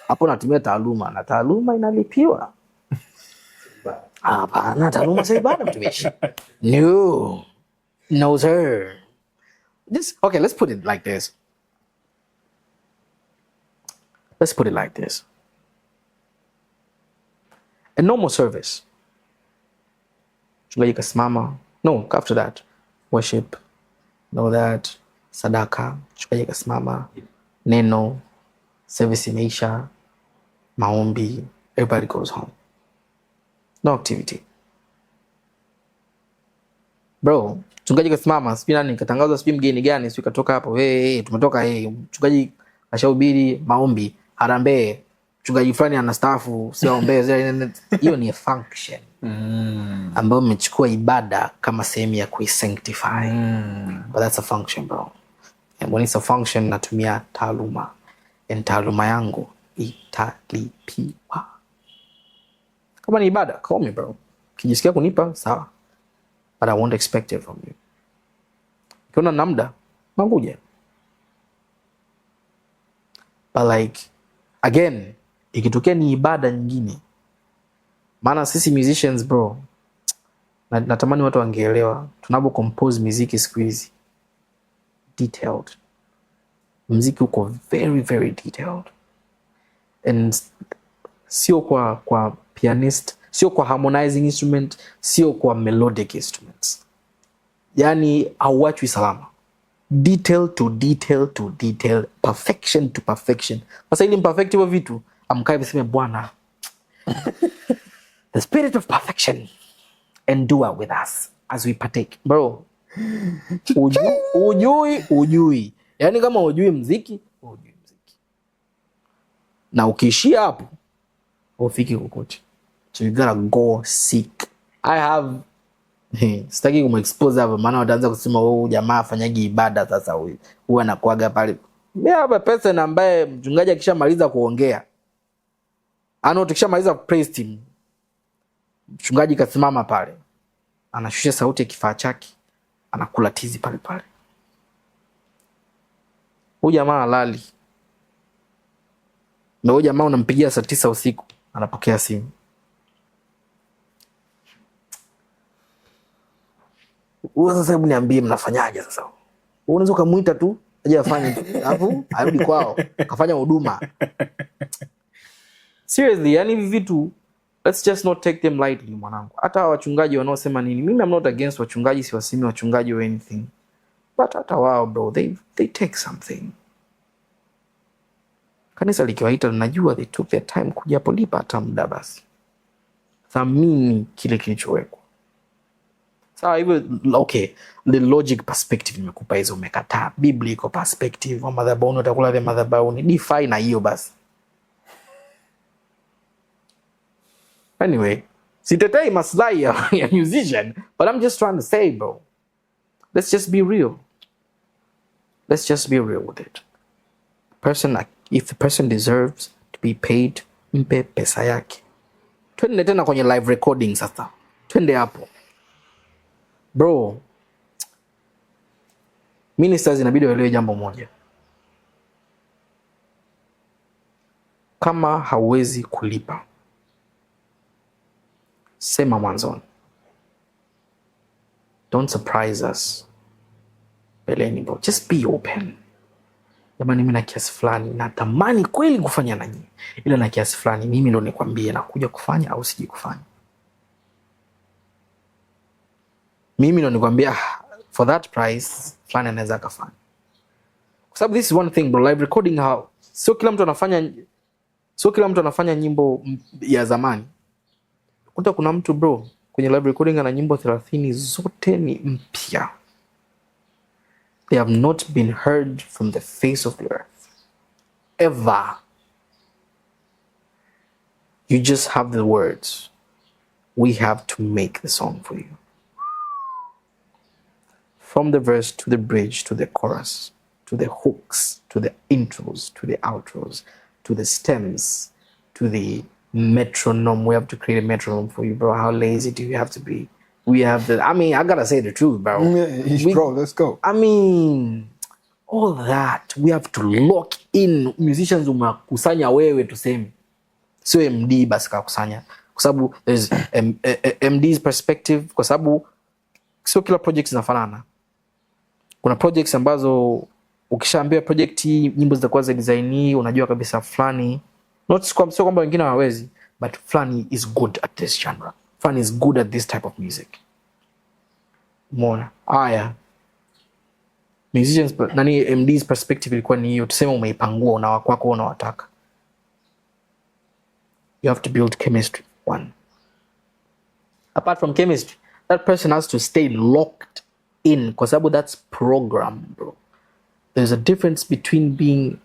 Hapo natumia taaluma na taaluma inalipiwa. Hapana, taaluma si ibada mtumishi. No sir. Okay, let's put it like this. A normal service. Chungaji kasimama. No, after that. Worship. Know that. Sadaka. Chungaji kasimama. Neno. Service imeisha. Maombi. Everybody goes home. No activity. Bro, mchungaji kasimama, sijui nani katangaza, sijui mgeni gani, sijui katoka hapo, tumetoka, mchungaji ashahubiri, maombi, harambee, mchungaji fulani anastaafu, sio aombee. Hiyo ni a function ambayo umechukua ibada kama sehemu ya kuisanctify. But that's a function, bro. And when it's a function, natumia taaluma. And taaluma yangu italipiwa. Kama ni ibada, call me, bro. Kijisikia kunipa, sawa. But I won't expect it from you. Ukiona namda, manguja. But again, ikitokea ni ibada nyingine. Maana sisi musicians, bro, natamani watu wangeelewa. Tunapo compose muziki siku hizi. Detailed. Muziki uko very, very detailed. And sio kwa pianist, sio kwa harmonizing instrument, sio kwa melodic instruments. Yani hauachwi salama. Detail to detail to detail, perfection to perfection. Sasa ili imperfect hivyo vitu, amkae biseme Bwana, the spirit of perfection endure with us as we partake. Bro, ujui. Yani kama ujui mziki, ujui mziki. Na ukiishia hapo, ufiki kokote. So you gotta go seek. I have sitaki kumexpose hapa, maana wataanza kusema jamaa afanyagi ibada sasa huyu anakuaga pale. Mimi hapa person ambaye mchungaji akishamaliza kuongea, tukishamaliza praise team, mchungaji kasimama pale, anashusha sauti ya kifaa chake, anakula tizi pale pale. Huyu jamaa halali. Na huyu jamaa unampigia saa 9 usiku, anapokea simu. Wewe sasa hebu niambie mnafanyaje sasa? Wewe unaweza kumuita tu aje afanye tu. Alafu arudi kwao, kafanya huduma. Seriously, yani hivi vitu let's just not take them lightly mwanangu. Hata wachungaji wanaosema nini, mimi I'm not against wachungaji, siwasemi wachungaji or anything. But hata wao bro, they take something. Kanisa likiwaita najua they took their time kuja hapo, lipa hata muda basi. Thamini kile kilichowekwa. Sawa hivyo, okay, the logic perspective nimekupa hizo, umekataa. Biblical perspective, wa madhabahu utakula vya madhabahu, ni define na hiyo basi. Anyway, sitetei maslahi ya musician, but I'm just trying to say bro, let's just be real. Let's just be real with it. If the person deserves to be paid, mpe pesa yake. Twende tena kwenye live recording sasa. Twende hapo. Bro, ministers inabidi waelewe jambo moja. Kama hauwezi kulipa, sema mwanzoni. Don't surprise us. Beleni bro, just be open. Jamani, mimi na kiasi fulani natamani kweli kufanya na nyinyi, ila na kiasi fulani mimi ndo nikwambie nakuja kufanya au siji kufanya. Mimi ndo nikwambia for that price fulani anaweza kufanya. Kwa sababu this is one thing bro, live recording how sio kila mtu anafanya nyimbo ya zamani. Kuta kuna mtu bro kwenye live recording ana nyimbo 30 zote ni mpya. They have not been heard from the face of the earth. Ever. You just have the words. We have to make the song for you. From the verse to the bridge to the chorus, to the hooks, to the intros, to the outros, to the stems, to the metronome. We have to create a metronome for you, bro. How lazy do you have to be? We have I gotta say the truth, bro. Bro, let's go. All that. We have to lock in. Musicians umekusanya wewe tuseme. Sio MD basi kakusanya. Kwa sababu there's MD's perspective. Kwa sababu sio kila project zinafanana. Kuna projects ambazo ukishaambia project hii nyimbo zitakuwa za design hii, unajua kabisa fulani. Sio kwamba wengine hawawezi, but fulani is good at this genre. Fun is good at this type of music. Umeona? Aya. Musicians, MD's perspective ilikuwa ni hiyo. Tuseme umeipangua, una wakwako unawataka. You have to build chemistry. One. Apart from chemistry, that person has to stay locked in. Kwa sababu that's program, bro. There's a difference between being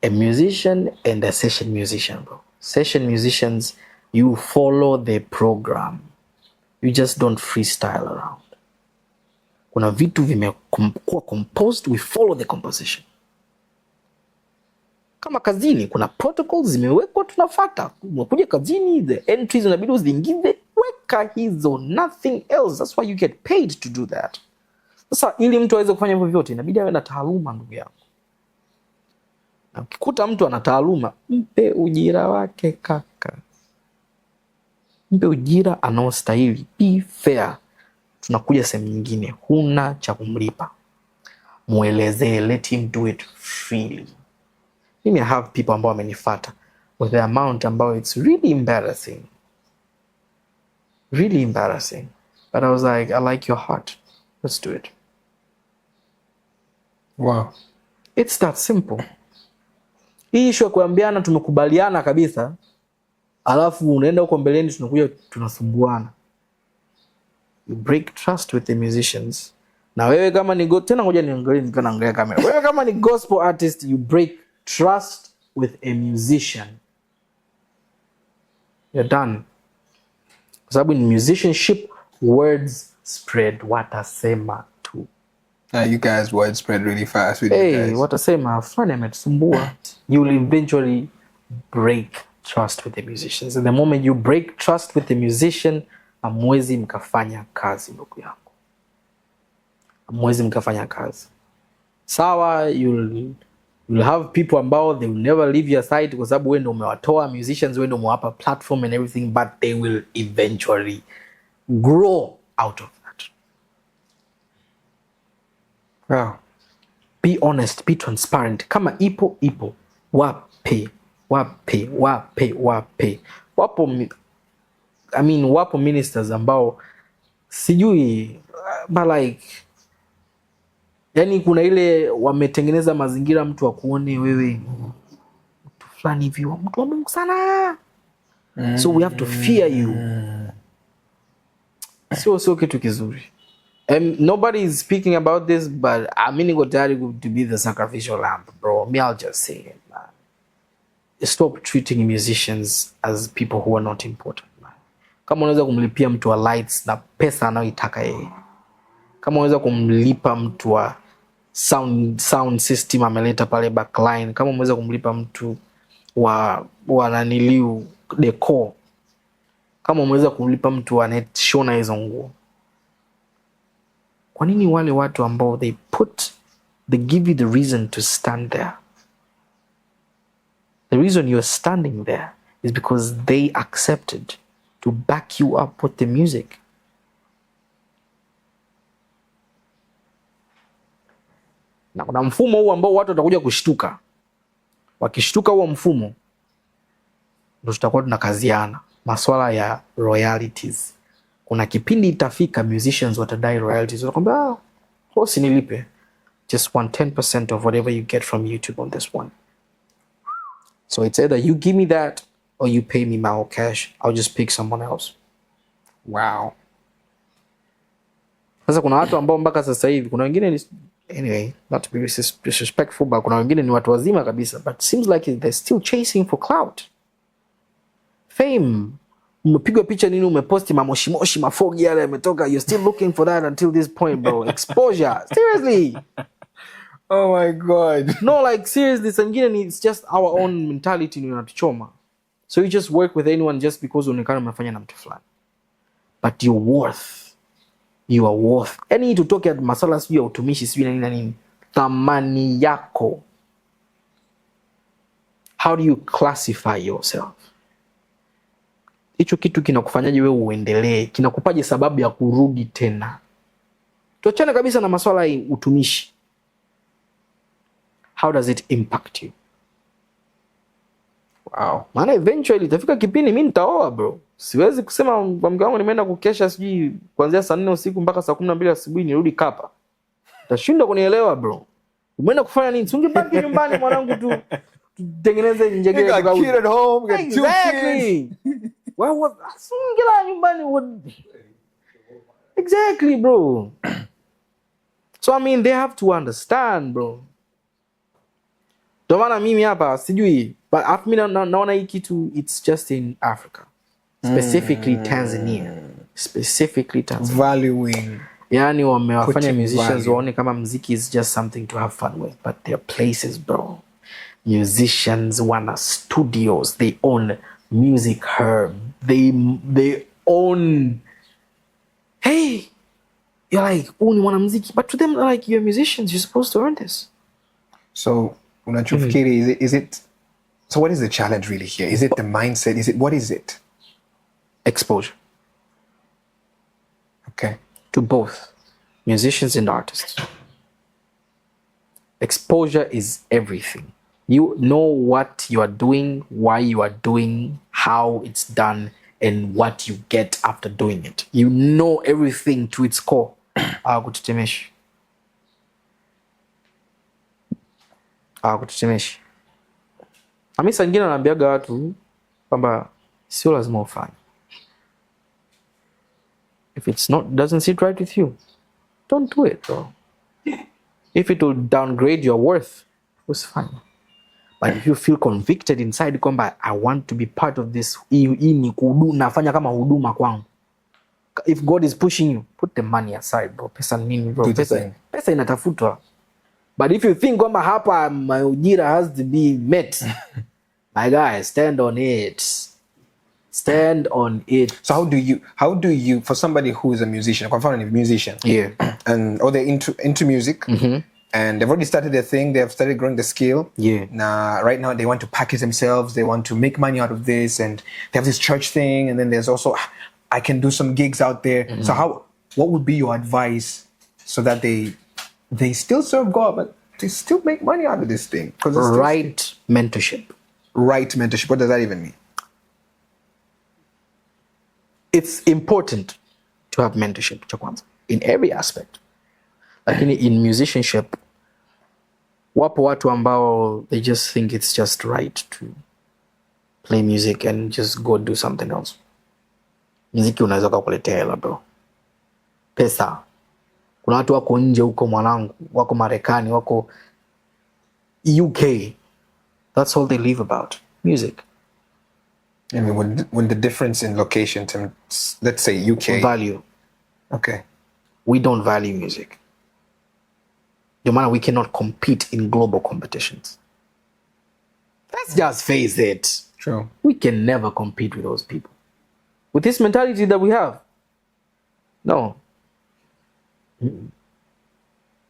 a musician and a session musician, bro. Session musicians, you follow the program. You just don't freestyle around. Kuna vitu vimekuwa composed, we follow the composition. Kama kazini, kuna protocols zimewekwa tunafuata. Unakuja kazini, the entries unabidi uziingize, weka hizo, nothing else. That's why you get paid to do that. Sasa ili mtu aweze kufanya hivyo vyote, inabidi awe na taaluma ndugu yangu. Na ukikuta mtu ana taaluma, mpe ujira wake kaka. Mpe ujira anaostahili. Be fair. Tunakuja sehemu nyingine, huna cha kumlipa. Muelezee, let him do it freely. Mimi I have people ambao wamenifuata with the amount ambao it's really embarrassing. Really embarrassing. But I was like, I like your heart. Let's do it. Wow. It's that simple. Hii issue ya kuambiana tumekubaliana kabisa, alafu unaenda huko mbeleni tunakuja tunasumbuana. You break trust with the musicians. Na wewe kama ni tena ngoja niangalie kamera. Wewe kama ni gospel artist, you break trust with a musician. You're done. Kwa sababu in musicianship, words spread. Watasema tu. You guys word spread really fast with you guys. Watasema fulani ametusumbua. You will eventually break trust with the musicians. And the moment you break trust with the musician, hamwezi mkafanya kazi ndugu yangu. Hamwezi mkafanya kazi. Sawa, you'll You'll have people ambao they will never leave your side kwa sababu wewe ndio umewatoa, musicians wewe ndio umewapa platform and everything, but they will eventually grow out of that. Wow. Be honest, be transparent. Kama ipo, wape. Wapo ministers ambao sijui, but like, yani kuna ile wametengeneza mazingira mtu akuone wewe mtu fulani hivi, mtu wa Mungu sana, so we have to fear you. Sio kitu kizuri. Nobody is speaking about this, but niko tayari to be the sacrificial lamb, bro. I'll just say it, man. Stop treating musicians as people who are not important, man. Kama unaweza kumlipia mtu wa lights na pesa anayoitaka yeye, kama unaweza kumlipa mtu wa sound system ameleta pale backline, kama unaweza kumlipa mtu wa naniliu decor, kama unaweza kumlipa mtu wa net shona hizo nguo, kwa nini wale watu ambao they give you the reason to stand there? The reason you're standing there is because they accepted to back you up with the music. Na kuna mfumo huu ambao watu watakuja kushtuka. Wakishtuka huo mfumo, ndio tutakuwa tunakaziana masuala ya royalties. Kuna kipindi itafika musicians watadai royalties. Watakwambia, hosi nilipe. Just want 10% of whatever you get from YouTube on this one. So it's either you give me that or you pay me my whole cash. I'll just pick someone else. Wow. Sasa kuna watu ambao mpaka sasa hivi, kuna wengine ni, anyway, not to be disrespectful, but kuna wengine ni watu wazima kabisa, but seems like they're still chasing for clout. Fame. Umepigwa picha nini, umeposti mamoshimoshi mafogi yale yametoka, you're still looking for that until this point, bro. Exposure. Seriously. Oh my God. No, like seriously, sangine it's just our own mentality ni unatuchoma. So you just work with anyone just because unaonekana mnafanya na mtu fulani. But you are worth. Any tutoke masala sijui ya utumishi sijui na nini na nini. Thamani yako. How do you classify yourself? Hicho kitu kinakufanyaje wewe uendelee? Kinakupaje sababu ya kurudi tena? Tuachane kabisa na maswala ya utumishi. How does it impact you? Wow. Maana eventually itafika kipindi mimi nitaoa, bro. Siwezi kusema kwa mke wangu nimeenda kukesha sijui kuanzia saa 4 usiku mpaka saa 12 asubuhi nirudi kapa. Utashindwa kunielewa, bro. Umeenda kufanya nini? Ungebaki nyumbani mwanangu tu tutengeneze njegere at home, get exactly. 2 kids. Well, ungela nyumbani exactly, bro. So they have to understand, bro. Ndio maana mimi hapa sijui, but after mimi naona hii kitu it's just in Africa, specifically Tanzania, valuing, yani wamewafanya musicians waone kama muziki is just something to have fun with, but there are places, bro. Musicians wana studios, they own music herb, they own, hey, you're like, ni mwanamuziki, but to them like, you're musicians, you're supposed to earn this. So unachofikiri, is it, so what is the challenge really here? Is it the mindset? What is it? Exposure. Okay. To both musicians and artists. Exposure is everything. You know what you are doing, why you are doing, how it's done, and what you get after doing it. You know everything to its core. Kutetemeshi. Saa ingine naambiaga watu kwamba sio lazima ufanye. If it's doesn't sit right with you, don't do it, bro. If it will downgrade your worth, usifanye. But if you feel convicted inside kwamba I want to be part of this, hii ni nafanya kama huduma kwangu. If God is pushing you, put the money aside, bro. Pesa nini, bro? Pesa inatafutwa. But if you think kwamba hapa my ujira has to be met, my guy, stand on it. Stand on it. So how do you, for somebody who is a musician, kwa mfano ni musician, yeah, and or they're into music, and they've already started their thing. They've started growing the skill. Yeah. Now, right now, they want to package themselves. They want to make money out of this, and they have this church thing. And then there's also, I can do some gigs out there. Mm-hmm. So what would be your advice so that they still serve God, but they still make money out of this thing? Right mentorship. Right mentorship. What does that even mean? It's important to have mentorship, in every aspect. Like in musicianship, wapo watu ambao they just think it's just right to play music and just go do something else. Muziki unaweza kukuletea hela bro. Pesa. Kuna watu wako nje huko mwanangu, wako Marekani, wako UK. That's all they live about, music. I mean, when the difference in location to, let's say, UK. Value. Okay. We don't value music. No matter, we cannot compete in global competitions. Let's just face it. True. We can never compete with those people. With this mentality that we have. No.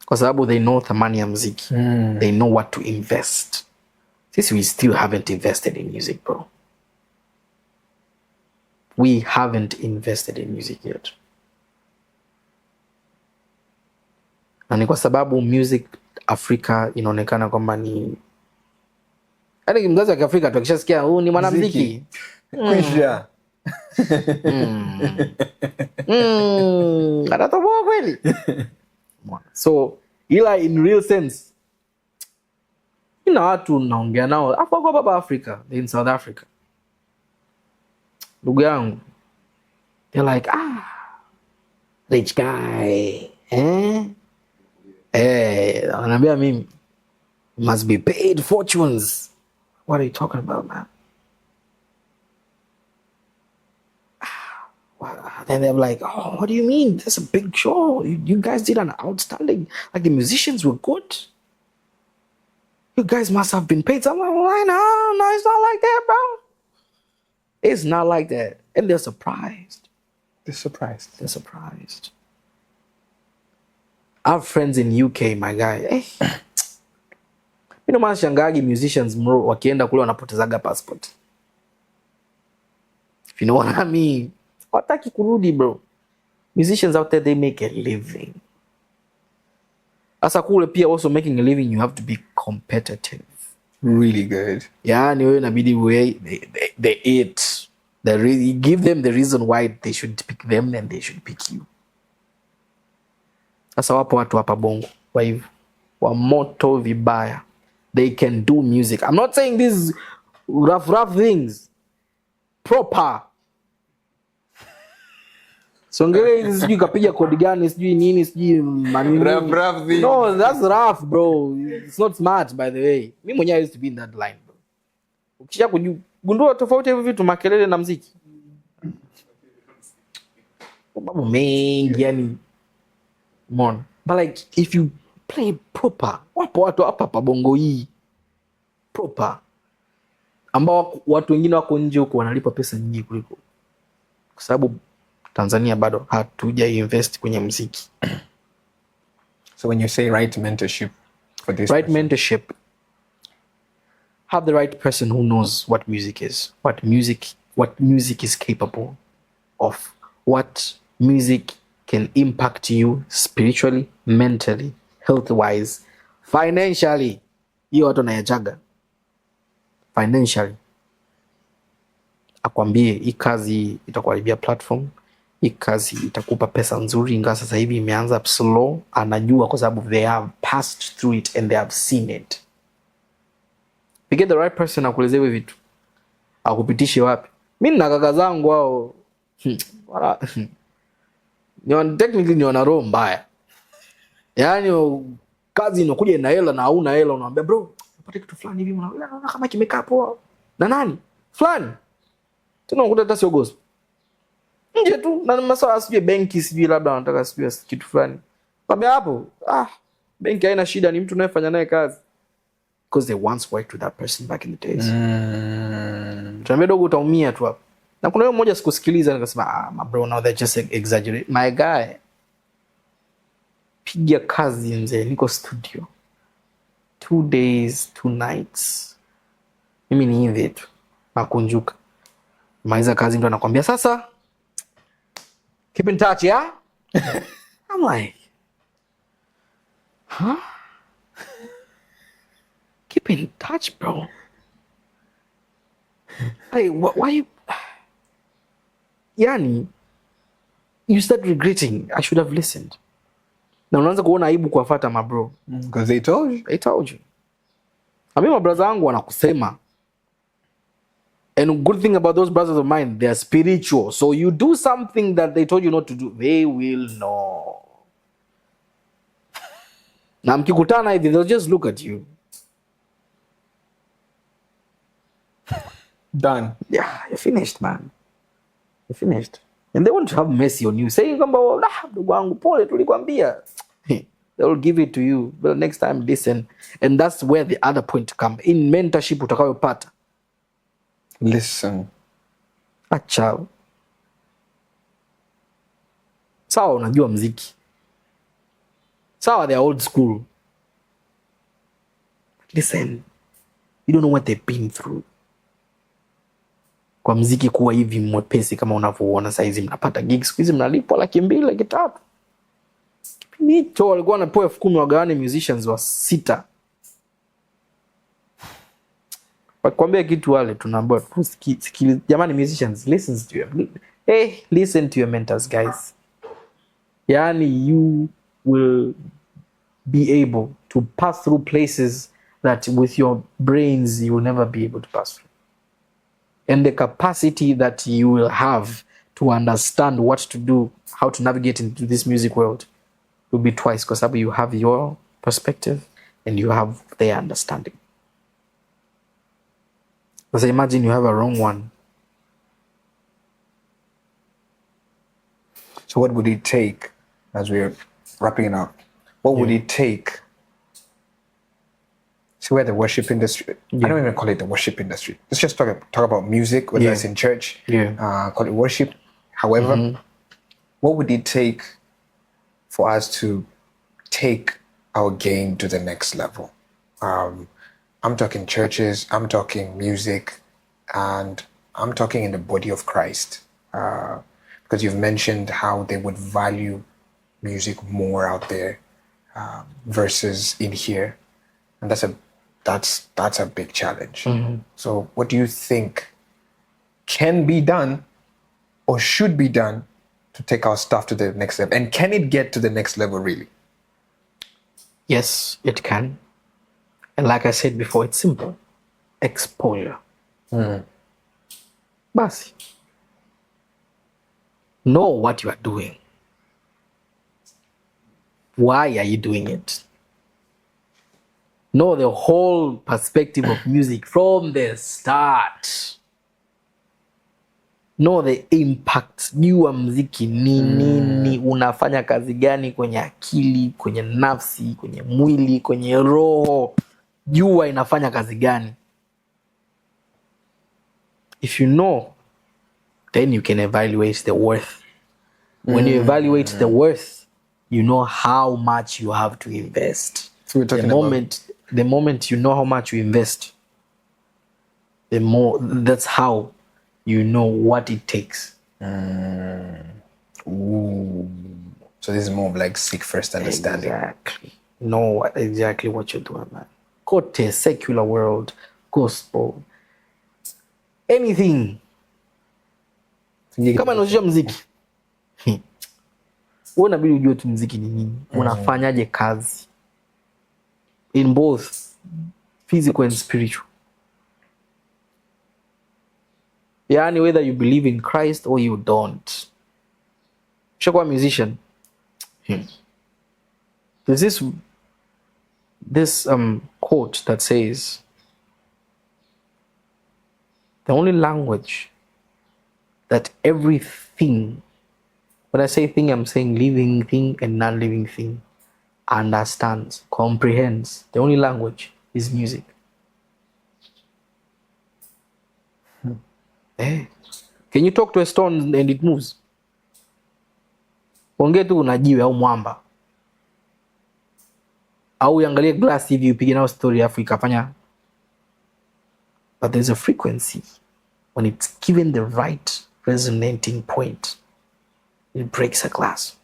Kwa sababu they know thamani ya muziki. They know what to invest. Since we still haven't invested in music, bro. We haven't invested in music yet. Na ni kwa sababu music Afrika inaonekana kwamba ni yaani mzazi wa Kiafrika tukishasikia huu ni mwanamuziki. Kwisha. Anatoboa kweli. So, ila in real sense, ina watu naongea nao hapo kwa baba Africa, in South Africa. Ndugu yangu, they're like, rich guy, ananiambia mimi, must be paid fortunes. What are you talking about, man? Then they're like, oh, what do you mean? That's a big show. You guys did an outstanding, like the musicians were good. You guys must have been paid. So I'm like, well, no, it's not like that, bro. It's not like that. And they're surprised. They're surprised. I have friends in UK, my guy. Hey. Mimi ndo shangagi musicians mro wakienda kule wanapotezaga passport. If you know what I mean. Wataki kurudi, bro. Musicians out there, they make a living. Asa kule pia also making a living, you have to be competitive. Really good. Yeah, anyway, inabidi they eat. You give them the reason why they should pick them and they should pick you. Asa wapo watu hapa Bongo. Kwa hivyo, wa moto vibaya. They can do music. I'm not saying these rough things. Proper. Songele sijui kapiga kodi gani, sijui nini, sijui manini. Rough thing. No, that's rough, bro. It's not smart, by the way. Mimi mwenyewe used to be in that line, bro. Ukisha kugundua tofauti hivi vitu makelele na muziki. Mambo mengi yani. Mon. But like if you play proper, wapo watu hapa Bongo hii proper ambao watu wengine wako nje huko wanalipa pesa nyingi kuliko. Kwa sababu Tanzania bado hatuja invest kwenye muziki. So when you say right mentorship for this mentorship, have the right person who knows what music is, what music is capable of, what music can impact you spiritually, mentally, health-wise, financially. Hiyo watu nayajaga. Financially. Akwambie hii kazi itakuharibia platform. Hii kazi itakupa pesa nzuri ingawa sasa hivi imeanza slow. Anajua kwa sababu they have passed through it and they have seen it. You get the right person akuelezea hivi vitu. Akupitishe wapi? Mimi na kaka zangu wao technically ni wana roho mbaya. Yaani kazi inakuja na hela na hauna hela unamwambia bro, upate kitu fulani hivi unaona kama kimekaa poa. Na nani? Fulani. Tuna unakuta hata sio gospel. Nje tu na maswala sijui benki sijui labda wanataka sijui kitu fulani. Kwambia hapo, benki haina shida, ni mtu unayefanya naye kazi. Because they once worked with that person back in the days. Tuambia dogo utaumia tu hapo. Na kuna yule mmoja sikusikiliza nikasema my bro now they just exaggerate. My guy. piga kazi nje, niko studio 2 days 2 nights. Mimi ni hivi tu nakunjuka, maliza kazi, mtu anakwambia sasa keep in touch, yeah. I'm like, huh? Keep in touch, bro. Hey, why you? Yani, you start regretting. I should have listened. Na unaanza kuona aibu kuwafuata mabro. Because they told you. They told you. Mimi mabraza wangu wanakusema. And good thing about those brothers of mine, they are spiritual. So you do something that they told you not to do, they will know. Na mkikutana hivi, they'll just look at you. Done. Yeah, you're finished, man. You're finished. And they won't have mercy on you, saying kwamba ndugu wangu pole tulikwambia. They will give it to you. But next time listen. And that's where the other point come. In mentorship utakayopata. Listen. Acha. Sawa unajua mziki. Sawa they are old school. Listen. You don't know what they've been through. Kwa mziki kuwa hivi mwepesi kama unavyoona saizi mnapata gigs, hizi mnalipwa 200,000 300,000. Kipindi hicho walikuwa wanapewa 10,000 wagawane musicians wa 6. Wakwambia kitu wale tunaambiwa sikili, jamani musicians listen to your, listen to your mentors guys. Yani you will be able to pass through places that with your brains you will never be able to pass through. And the capacity that you will have to understand what to do, how to navigate into this music world will be twice, because you have your perspective and you have their understanding. Because imagine you have a wrong one. So what would it take, as we're wrapping it up, what would it take? See, where the worship industry, I don't even call it the worship industry. Let's just talk about music, whether it's in church, call it worship. However, what would it take for us to take our game to the next level? I'm talking churches, I'm talking music, and I'm talking in the body of Christ. Because you've mentioned how they would value music more out there versus in here. And that's a big challenge. So what do you think can be done or should be done to take our stuff to the next level? And can it get to the next level really? Yes, it can. And like I said before, it's simple. Exposure. Basi. Know what you are doing. Why are you doing it? Know the whole perspective of music from the start. Know the impact. Jua mziki ni nini, unafanya kazi gani kwenye akili, kwenye nafsi, kwenye mwili, kwenye roho. Jua inafanya kazi gani. If you know, then you can evaluate the worth. When you evaluate the worth, you know how much you have to invest. So we're talking the moment you know how much you invest, the more, that's how you know what it takes. Ooh. So this is more of like seek first understanding. Exactly. Know exactly what you're doing, man. Kote, secular world, gospel, anything. Kama unajua mziki, wewe unabidi ujue tu mziki ni nini. Unafanyaje kazi. In both physical and spiritual. Yani whether you believe in Christ or you don't. Ushakuwa musician. There's this quote that says, the only language that everything, when I say thing, I'm saying living thing and non-living thing, understands, comprehends. The only language is music. Can you talk to a stone and it moves? Ongea tu na jiwe au mwamba. au uangalie glass hivi upige nao story afu ikafanya. But there's a frequency when it's given the right resonating point, it breaks a glass.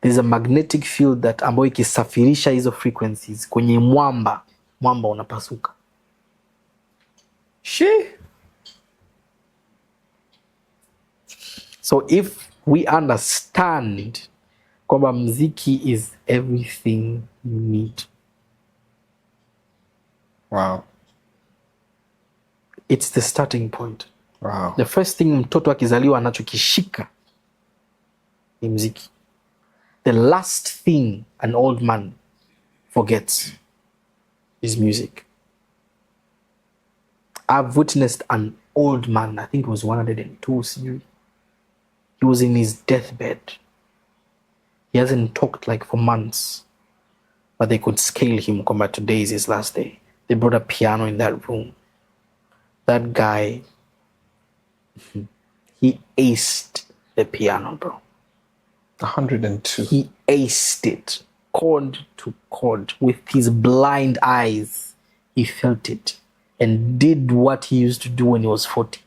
There's a magnetic field that ambayo ikisafirisha hizo frequencies kwenye mwamba unapasuka. So if we understand kwamba mziki is everything you need. Wow. It's the starting point. Wow. The first thing mtoto akizaliwa anachokishika ni mziki. The last thing an old man forgets is music. I've witnessed an old man, I think he was 102. He was in his deathbed. He hasn't talked like for months. But they could scale him, come back, today is his last day. They brought a piano in that room. That guy, he aced the piano, bro. 102. He aced it, chord to chord, with his blind eyes. He felt it and did what he used to do when he was 40.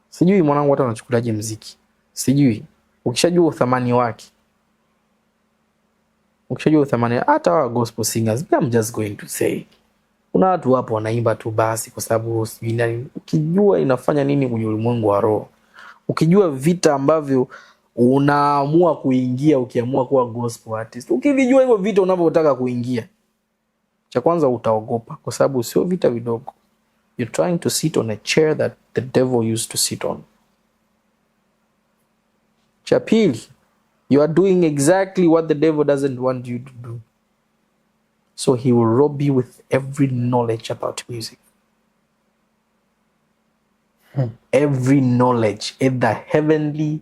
Sijui mwanangu watu wanachukuliaje mziki. Sijui. Ukishajua uthamani wake. Hata wa gospel singers, I'm just going to say. Kuna watu hapo wanaimba tu basi kwa sababu sijui nani. Ukijua inafanya nini kwenye ulimwengu wa roho. Ukijua vita ambavyo unaamua kuingia ukiamua kuwa gospel artist. Ukivijua hivyo vita unavyotaka kuingia. Cha kwanza utaogopa kwa sababu sio vita vidogo. You're trying to sit on a chair that the devil used to sit on. Cha pili, you are doing exactly what the devil doesn't want you to do. So he will rob you with every knowledge about music. Every knowledge, either heavenly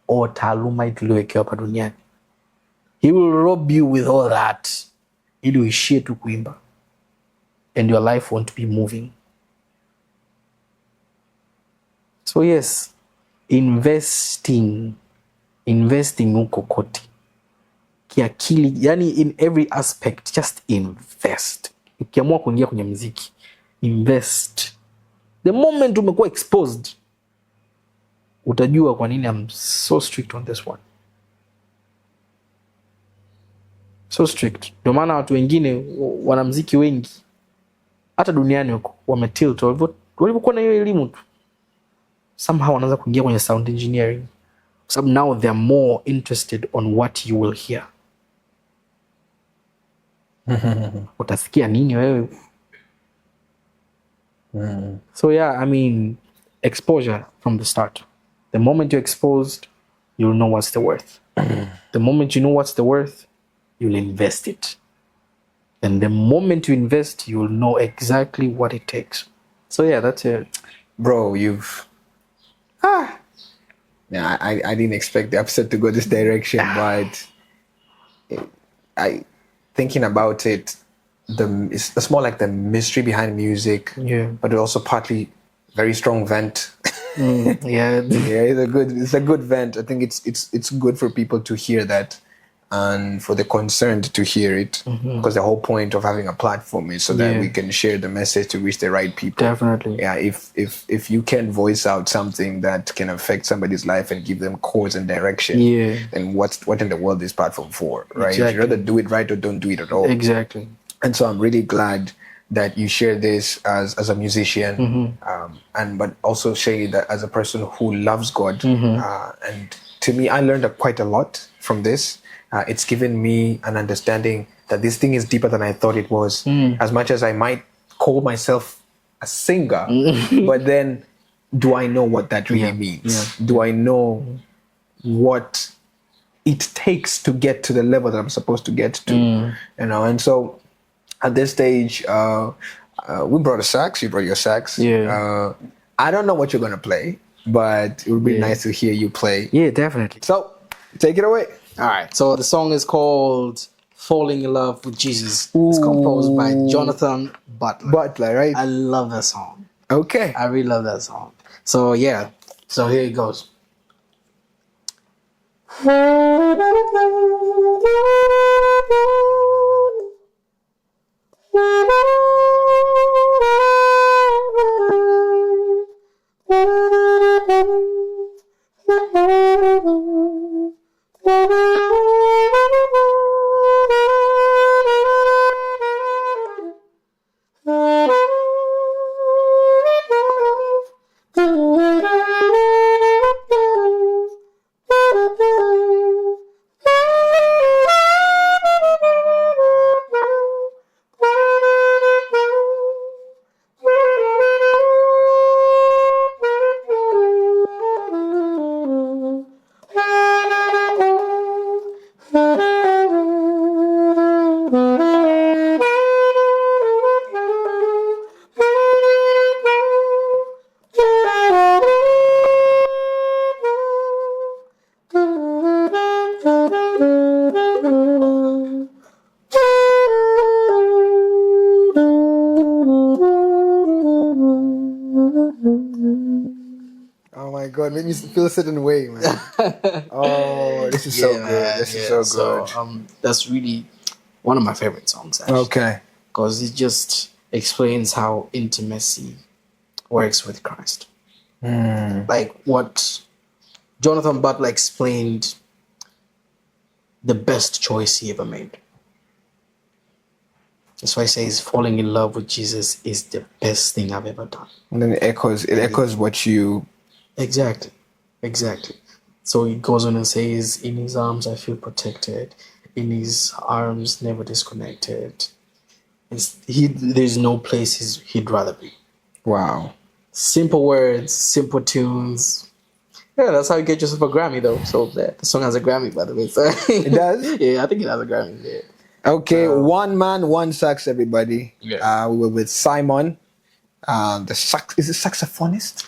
or taaluma iliyowekewa hapa duniani. He will rob you with all that ili uishie tu kuimba. And your life won't be moving. So yes, investing huko kote. Kiakili, yani in every aspect, just invest. Ukiamua kuingia kwenye muziki, invest. The moment umekuwa exposed, utajua kwa nini I'm so strict on this one. So strict. Ndio maana watu wengine, wanamuziki wengi, hata duniani huko, wametilt, walipokuwa na hiyo elimu tu. Somehow wanaanza kuingia kwenye sound engineering. So now they're more interested on what you will hear. Utasikia nini wewe? So yeah, I mean, exposure from the start. The moment you're exposed, you'll know what's the worth. The moment you know what's the worth, you'll invest it. And the moment you invest, you'll know exactly what it takes. So yeah, that's it. Bro, yeah, I didn't expect the episode to go this direction, but thinking about it, it's more like the mystery behind music, but also partly very strong vent. Yeah, it's a good vent. I think it's good for people to hear that, and for the concerned to hear it, because the whole point of having a platform is so that we can share the message to reach the right people. Definitely. Yeah, if you can voice out something that can affect somebody's life and give them cause and direction, then what in the world is platform for, right? Exactly. You'd rather do it right or don't do it at all. Exactly. And so I'm really glad that you share this as a musician, but also share that as a person who loves God. And to me, I learned quite a lot from this. It's given me an understanding that this thing is deeper than I thought it was. As much as I might call myself a singer, but then do I know what that really means? Do I know what it takes to get to the level that I'm supposed to get to? You know, and so at this stage, we brought a sax, you brought your sax. I don't know what you're going to play, but it would be nice to hear you play. Yeah, definitely. So, take it away. All right. So the song is called Falling in Love with Jesus. It's composed by Jonathan Butler. Butler, right? I love that song. Okay. I really love that song. So yeah. So here it goes. Oh my God, made me feel a certain way, man. Oh, this is so good. This is so good. So that's really one of my favorite songs, actually. Okay. Because it just explains how intimacy works with Christ. Like what Jonathan Butler explained, the best choice he ever made. That's why he says falling in love with Jesus is the best thing I've ever done. And then it echoes what you... Exactly. So he goes on and says, in his arms I feel protected, in his arms never disconnected. There's no place he'd rather be. Wow. Simple words, simple tunes. Yeah, that's how you get yourself a Grammy, though. So the song has a Grammy, by the way. So It does? Yeah, I think it has a Grammy. Yeah. Okay, one man, one sax, everybody. Yeah. We were with Simon. Is it saxophonist?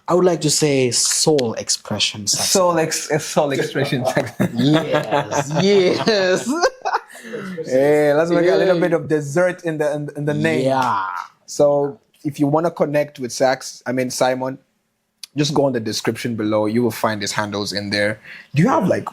I would like to say soul expression. Soul expression sax. Yes. Hey, let's make a little bit of dessert in the name. Yeah. So if you want to connect with Simon, just go on the description below. You will find his handles in there. Do you have like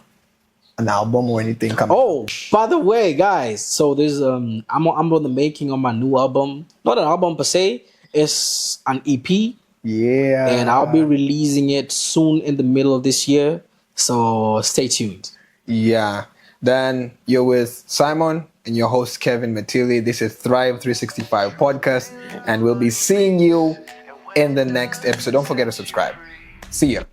an album or anything coming? Oh, by the way, guys, so there's I'm on the making of my new album. Not an album per se, it's an EP. Yeah. And I'll be releasing it soon in the middle of this year. So stay tuned. Yeah. Then you're with Simon and your host Kevin Matili. This is Thrive 365 podcast, and we'll be seeing you in the next episode. Don't forget to subscribe. See ya.